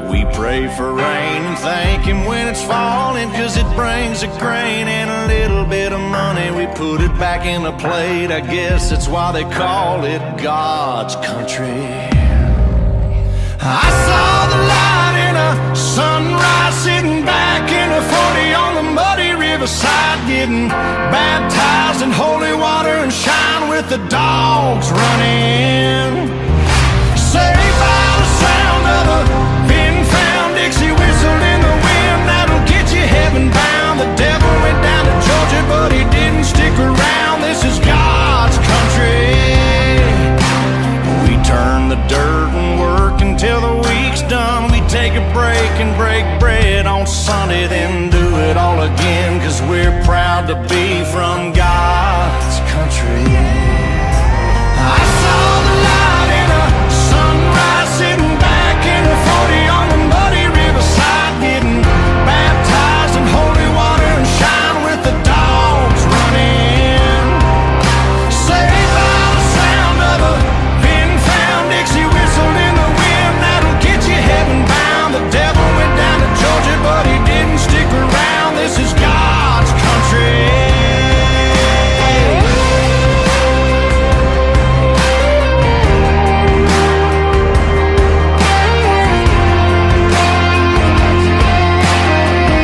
E: We pray for rain and thank Him when it's falling, 'cause it brings a grain and a little bit of money. We put it back in the plate, I guess that's why they call it God's country. I saw the light in a sunrise, sitting back in a 40 on the muddy riverside, getting baptized in holy water and shine with the dogs running. Saved by the sound of a pin-found Dixie whistle in the wind, that'll get you heaven bound. The devil went down to Georgia, but he didn't stick around. This is God's country. We turn the dirt and work until the week's done. We take a break and break bread on Sunday, then do it all again, 'cause we're proud to be from God's country. I saw the light in a sunrise, sitting back in a 40 on the muddy riverside, getting baptized in holy water and shine with the dogs running. Saved by the sound of a pin-found Dixie whistle in the wind, that'll get you heaven bound. The devil went down to Georgia, but he didn't stick around. This is God's country.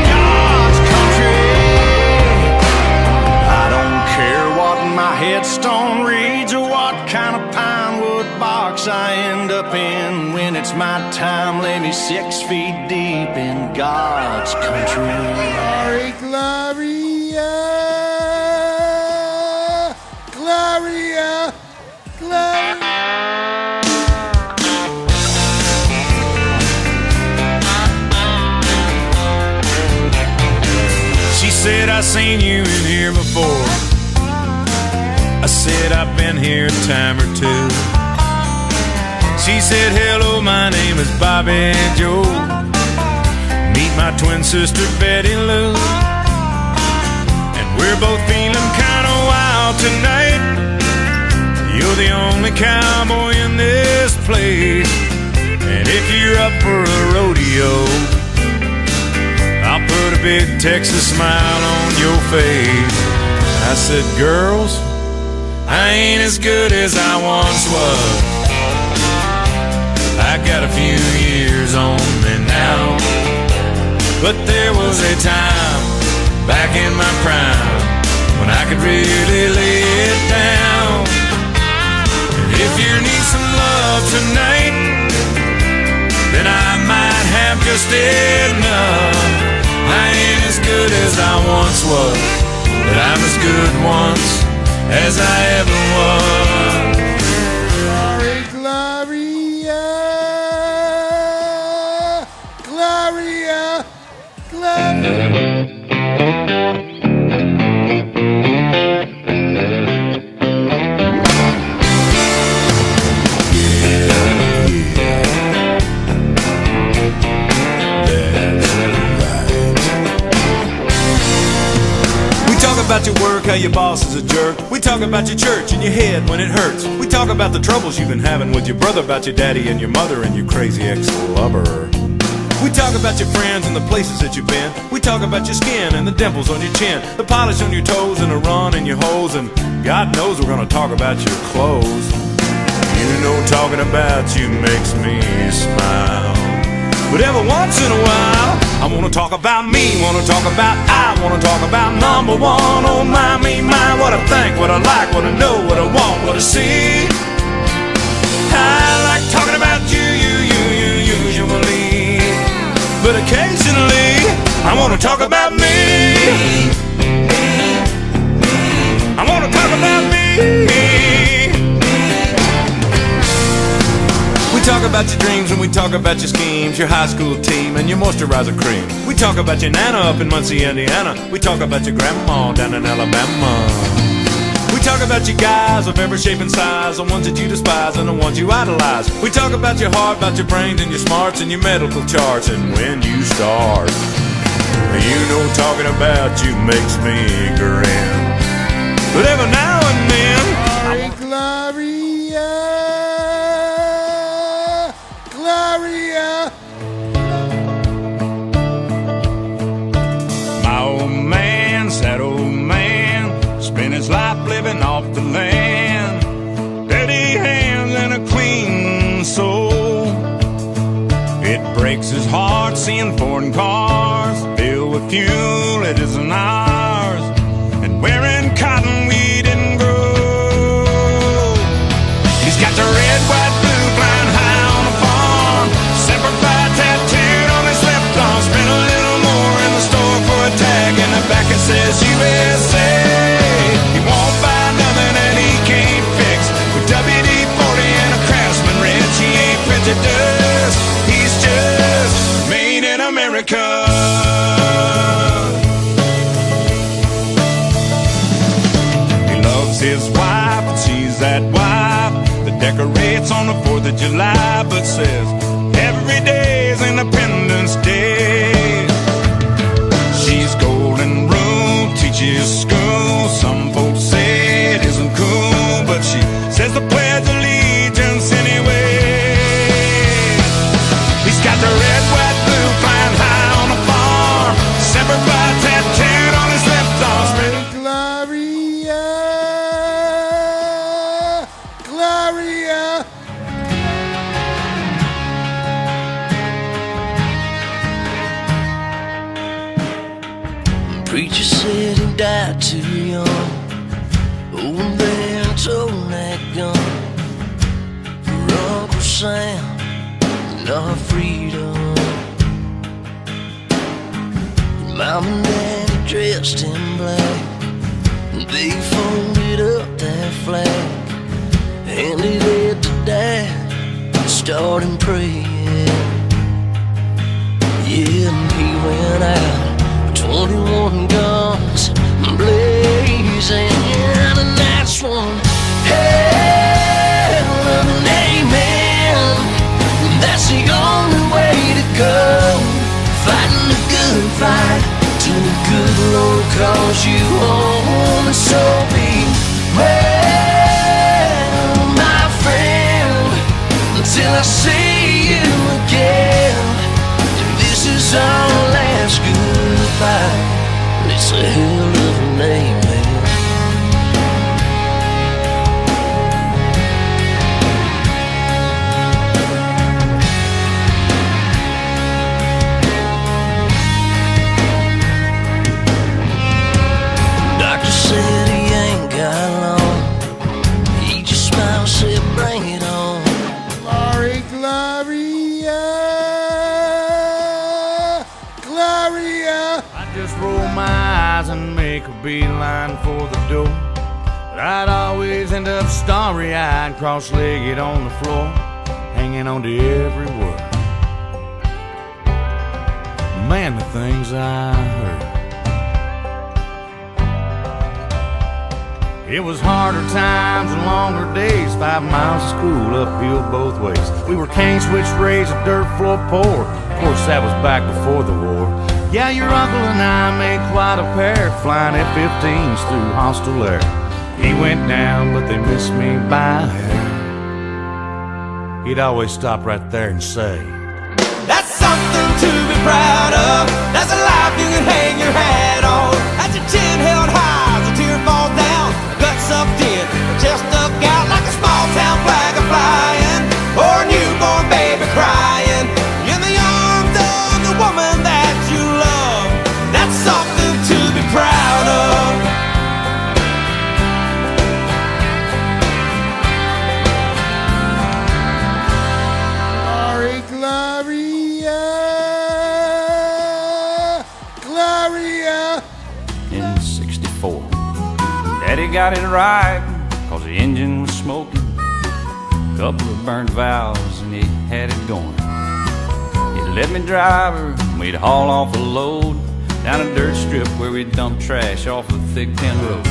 E: God's country. I don't care what my headstone reads or what kind of pine wood box I end up in. When it's my time, lay me 6 feet deep in God's country.
B: Glory, Gloria, Gloria, Gloria.
C: She said, I seen you in here before. I said, I've been here a time or two. She said, hello, my name is Bobby Joe. Meet my twin sister Betty Lou. And we're both feeling kinda wild tonight. You're the only cowboy in this place, and if you're up for a rodeo, I'll put a big Texas smile on your face. I said, girls, I ain't as good as I once was. I got a few years on me now, but there was a time back in my prime when I could really lay it down. And if you need some love tonight, then I might have just enough. I ain't as good as I once was, but I'm as good once as I ever was.
B: Glory, Gloria, Gloria, Gloria.
C: About your work, how your boss is a jerk. We talk about your church and your head when it hurts. We talk about the troubles you've been having with your brother, about your daddy and your mother and your crazy ex-lover. We talk about your friends and the places that you've been. We talk about your skin and the dimples on your chin, the polish on your toes and the run in your hose. And God knows we're gonna talk about your clothes. You know talking about you makes me smile. But every once in a while, I wanna talk about me, wanna talk about I wanna talk about number one. Oh my, me, my, what I think, what I like, what I know, what I want, what I see. I like talking about you usually, but I occasionally I want to talk about me. I want to talk about me. We talk about your dreams and we talk about your schemes, your high school team and your moisturizer cream. We talk about your nana up in Muncie, Indiana. We talk about your grandma down in Alabama. We talk about you guys of every shape and size, the ones that you despise and the ones you idolize. We talk about your heart, about your brains and your smarts and your medical charts and when you start. You know talking about you makes me grin. But every now and then
B: Gloria, Gloria.
C: my old man, sad old man, spent his life living off the land. Dirty hands and a clean soul. It breaks his heart seeing foreign cars filled with fuel it isn't ours, and wearing cotton we didn't grow. He's got the red, white, blue flying high on the farm, Semper Fi tattooed on his left arm. Spent a little more in the store for a tag in the back it says USA. He won't buy nothing that he can't fix. With WD-40 and a Craftsman wrench, he ain't prejudiced. He's just made in America. He loves his wife and she's that wife that decorates on the 4th of July, but says every day is Independence Day. She's golden rule, teaches school. Some folks say it isn't cool, but she says the Pledge of Allegiance anyway. He's got the red, white, blue flying high on the farm, Semper Fi tattooed on his left arm.
B: Gloria, Gloria.
F: Preacher said he died too young. Old man told that gun for Uncle Sam and our freedom. Mom and Daddy dressed in black, and they folded up that flag, handed it to Dad, started praying. Yeah, and he went out 21 guns blazing, and that's one hell of an amen. That's the only way to go, fighting the good fight till the good Lord calls you home. And so be well, my friend, until I see you again. If this is our last goodbye, it's a hell of a name, man. Doctor said he ain't got long. He just smiled, said bring it on.
B: Glory, Gloria, Gloria.
A: I just roll my eyes and make a beeline for the door, but I'd always end up starry-eyed, cross-legged on the floor, hanging on to every word. Man, the things I heard. It was harder times and longer days, 5 miles of school uphill both ways. We were cane switch raised, a dirt floor poor. Of course, that was back before the war. Yeah, your uncle and I made quite a pair, flying F-15s through hostile air. He went down, but they missed me by a hair. He'd always stop right there and say,
L: That's something to be proud of. That's a life you can hang your hat on. That's your chin held high as a tear falls down, a gut sucked in, a chest stuck out like a small town flag a flying, or a newborn baby crying in the arms of the woman that you love. That's something to be proud of.
B: Glory, Gloria,
D: got it right, cause the engine was smoking, couple of burned valves, and he had it going. He'd let me drive her, and we'd haul off a load down a dirt strip where we'd dump trash off a thick tin road.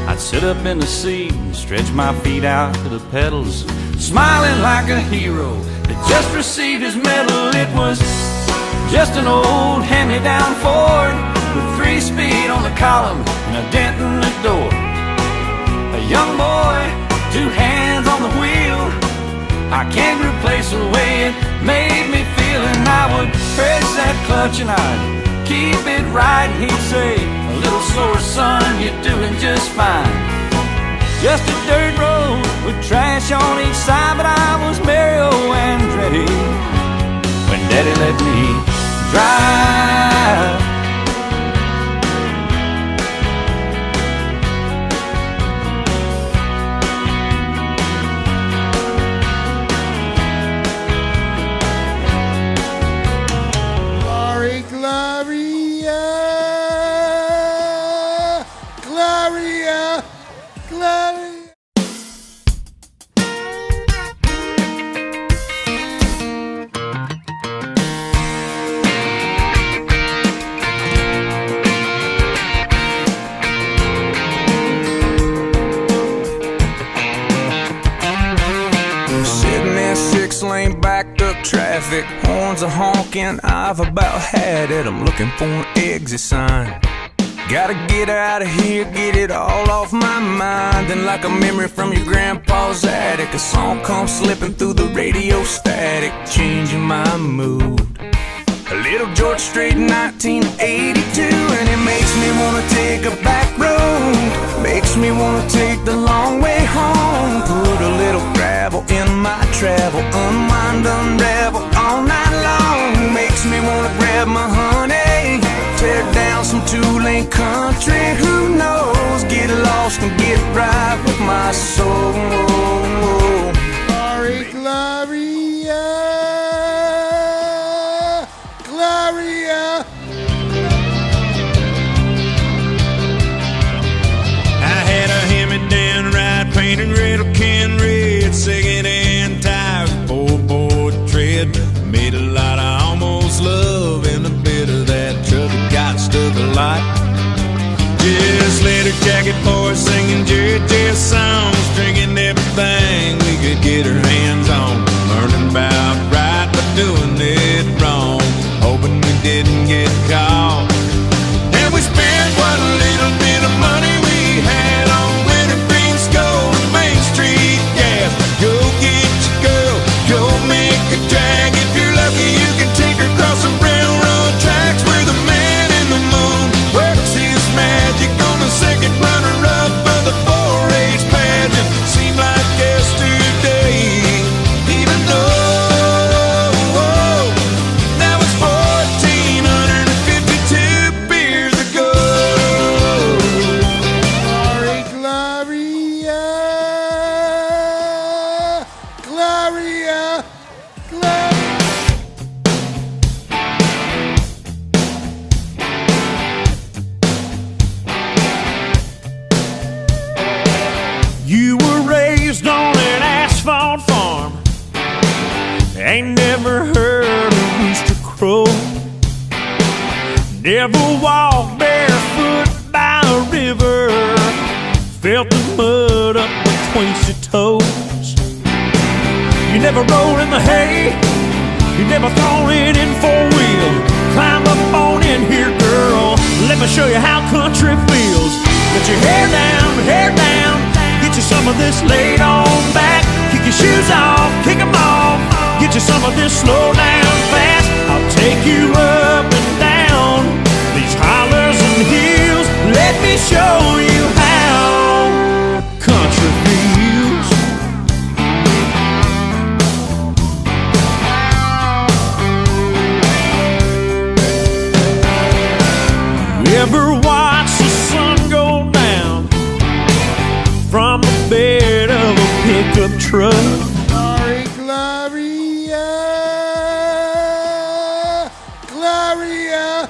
D: I'd sit up in the seat and stretch my feet out to the pedals, smiling like a hero that just received his medal. It was just an old hand-me-down Ford with 3-speed on the column and a dent in the door. A young boy, 2 hands on the wheel. I can't replace the way it made me feel. And I would press that clutch and I'd keep it right. And he'd say, a little slower, son, you're doing just fine. Just a dirt road with trash on each side, but I was Mario Andretti when Daddy let me drive.
B: Gloria, Gloria, Gloria.
L: Sitting in 6-lane backed up traffic, horns are honking, I've about had it. I'm looking for an exit sign. Gotta get out of here, get it all off my mind. Then like a memory from your grandpa's attic, a song comes slipping through the radio static, changing my mood. A little George Strait in 1982, and it makes me wanna take a back road, makes me wanna take the long way home. Put a little gravel in my travel, unwind, unravel all night long. Makes me wanna grab my honey, tear down some 2-lane country. Who knows, get lost and get right with my soul.
B: Glory, Gloria, Gloria.
C: I had a hand-me-down ride painted red can red, second-hand tires, 4-board tread. Made a lot of almost love and a bit of that truck that got stuck a lot. Just leather jacket boys singing Jerry songs, drinking everything we could get our hands on, learning about right but doing it wrong, hoping we didn't get caught. And we spent what little bit of money we had on wintergreen skull and Main Street gas. Go get your girl, go make a drag. If you're lucky, you can take her across the railroad tracks where the man in the moon works his magic on the second runner-up of the 4-H pageant. Seemed like yesterday, even though that was 1,452 beers ago.
B: Glory, Gloria, Gloria, Gloria.
I: You were raised on an asphalt farm, ain't never heard a rooster crow, never walked barefoot by a river, felt the mud up between your toes. You never rolled in the hay, you never thrown it in 4-wheel. Climb up on in here, girl, let me show you how country feels. Get your hair down, get you some of this laid on back. Kick your shoes off, kick them off, get you some of this slow down fast. I'll take you up and down these hollers and hills. Let me show you how country feels. You ever watch the sun go down from the bed of a pickup truck?
B: Glory, Gloria, Gloria.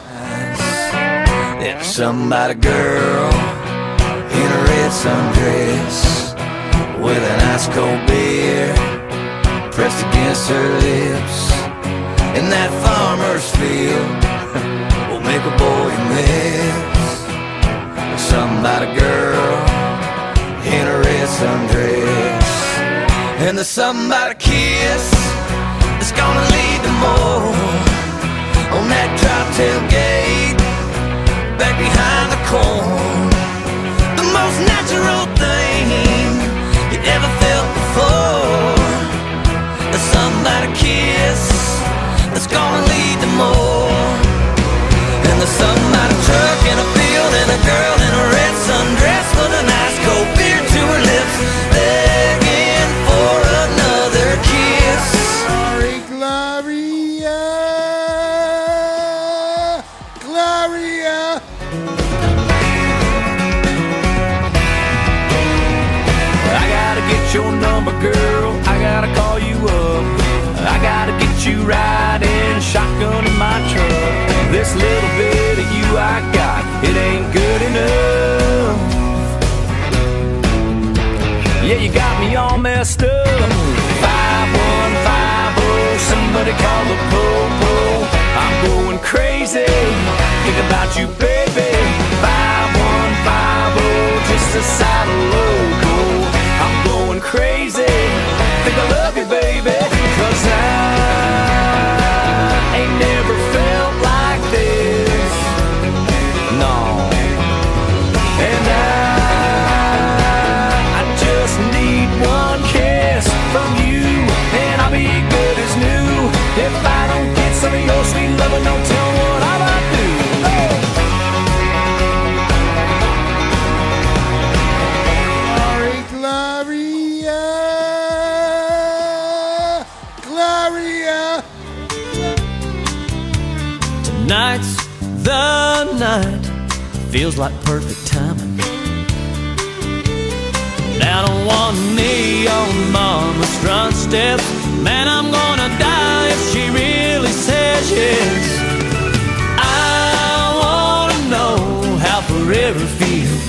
L: There's somebody, girl, in a red red sundress with an ice cold beer pressed against her lips. In that farmer's field will make a boy miss. Something about a girl in a red sundress. And there's something about a kiss that's gonna lead to more. On that drop tailgate back behind the corn, the most natural thing you ever felt before. There's something about a kiss that's gonna lead to more. And there's something about a truck and a field and a girl in a red sundress with an ice cold beer to her lips, begging for another kiss.
B: Sorry, Gloria. Gloria.
L: I gotta get your number, girl. I gotta call you up. I gotta get you riding shotgun in my truck. This little bit of you I got, it ain't good enough. Yeah, you got me all messed up. 5150, somebody call the po-po. I'm going crazy, think about you, baby. 5150, just a saddle loco. I'm going crazy, think I love you, baby. 'Cause I ain't never felt like this, no. And I just need one kiss from you, and I'll be good as new. If I don't get some of your sweet loving, don't tell me what I might do.
B: Sorry, Gloria. Gloria.
J: Tonight's the night, feels like perfect timing. Down on one knee on mama's front steps, man, I'm gonna die if she really says yes. I wanna know how forever feels.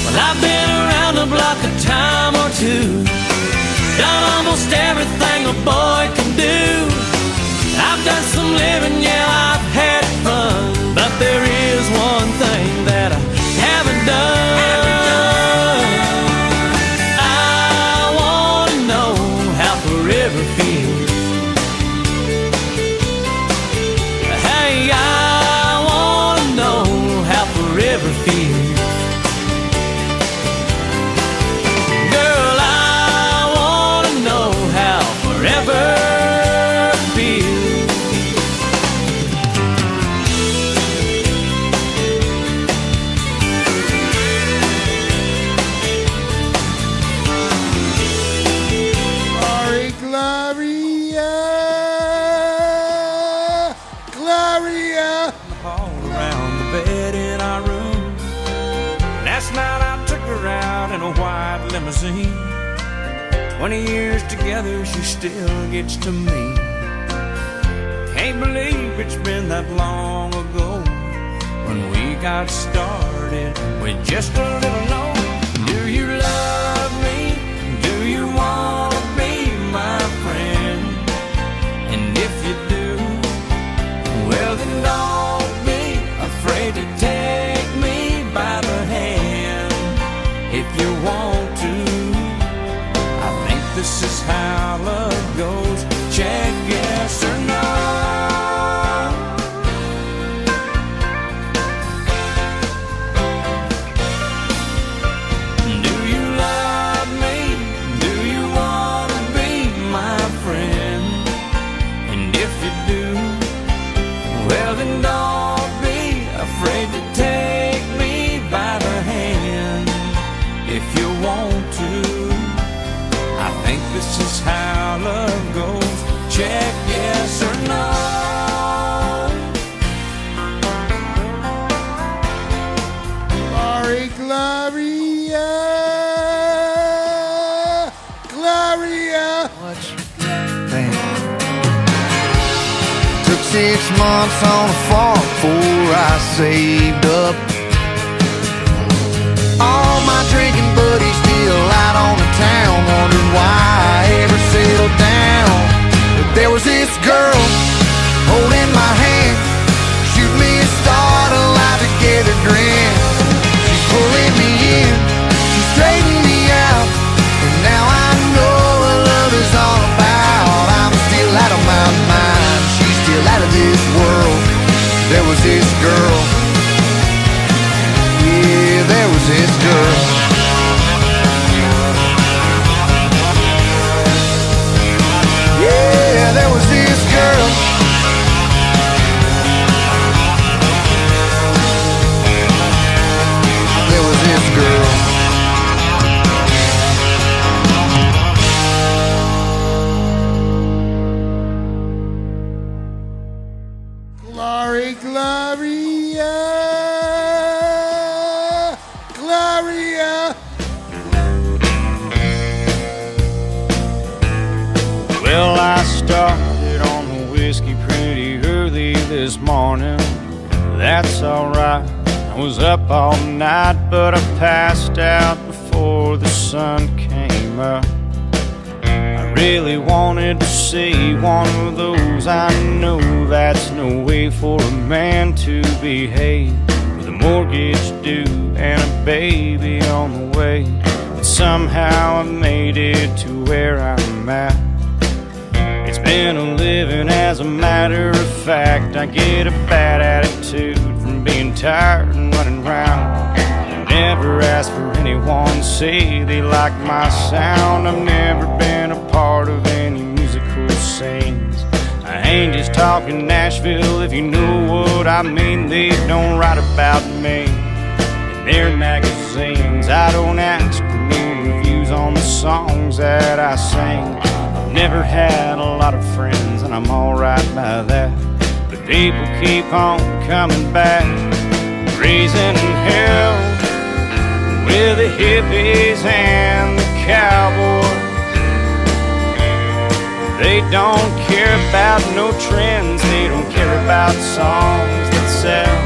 J: Well, I've been around the block a time or two, done almost everything a boy can do. I've done some living, yeah, I've had fun, but there is one thing that I haven't done. I wanna know how forever feels. Hey, I wanna know how forever feels. Girl, I wanna know how forever feels.
B: Sorry, Gloria. Gloria.
L: All around the bed in our room. Last night I took her out in a white limousine. 20 years together, she still gets to me. Can't believe it's been that long ago when we got started with just a little note. Do you love me? Do you want to be my friend? And if you do, well then don't be afraid to take me by the hand. If you want to, I think this is how love goes. Check yes or no. Do you love me? Do you want to be my friend? And if you
E: 6 months on a farm before I saved up. All my drinking buddies still out on the town, wondering why I ever settled down. But there was this girl holding my hand, shoot me a start, a lie together grin. She's pulling me in, she straightened me out, and now I know what love is all about. I'm still out of my mind, she's still out of this world. There was this girl, yeah, there was this girl. Yeah, there was this girl. There was this girl.
B: Glory, Gloria, Gloria.
L: Well, I started on the whiskey pretty early this morning. That's alright. I was up all night, but I passed out before the sun came up. I really wanted to see one of those. I know that's no way for a man to behave, with a mortgage due and a baby on the way. But somehow I made it to where I'm at. It's been a living as a matter of fact. I get a bad attitude from being tired and running around. Never ask for anyone to say they like my sound. I've never been a part of any musical scenes. I ain't just talking Nashville, if you know what I mean. They don't write about me in their magazines. I don't ask for new reviews on the songs that I sing. I've never had a lot of friends, and I'm alright by that. But people keep on coming back, raising hell with the hippies and the cowboys. They don't care about no trends, they don't care about songs that sell.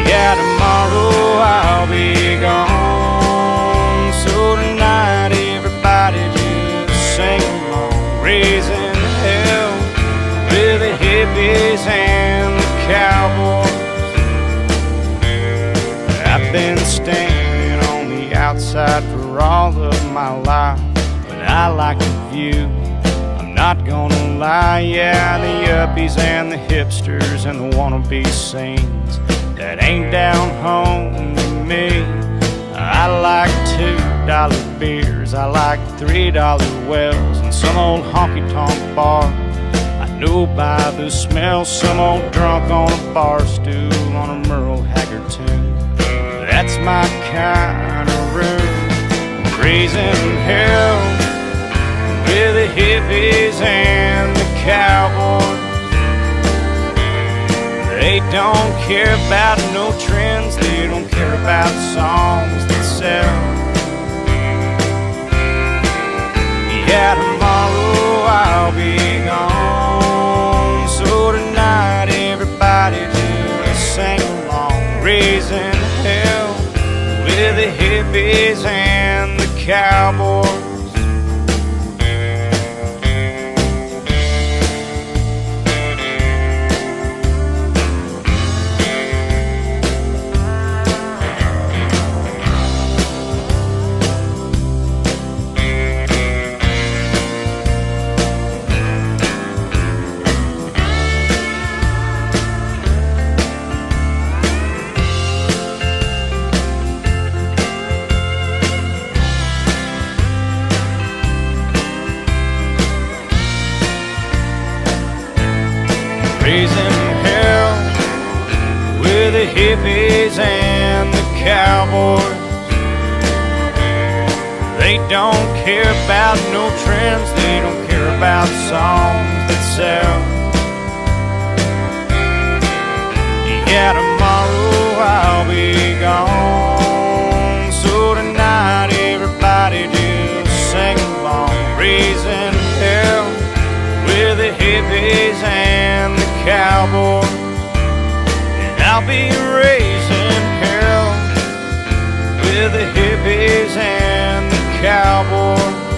L: Yeah, tomorrow I'll be gone, so tonight everybody just sing along, raising hell with the hippies and the cowboys. I've been standing on the outside for all of my life, but I like the view, I'm not gonna lie. Yeah, the yuppies and the hipsters and the wannabe scenes, that ain't down home to me. I like $2 beers, I like $3 wells, and some old honky-tonk bar I know by the smell. Some old drunk on a bar stool on a Merle Haggard tune. That's my kind of room, raising hell with the hippies and the cowboys. They don't care about no trends, they don't care about songs that sell. Yeah, tomorrow I'll be gone, so tonight everybody just sing along, raising hell with the hippies and the cowboys. Raising hell with the hippies and the cowboys. They don't care about no trends, they don't care about songs that sell. Yeah, tomorrow I'll be gone, so tonight everybody just sing along, raising hell with the hippies and the cowboy. And I'll be raising hell with the hippies and the cowboy.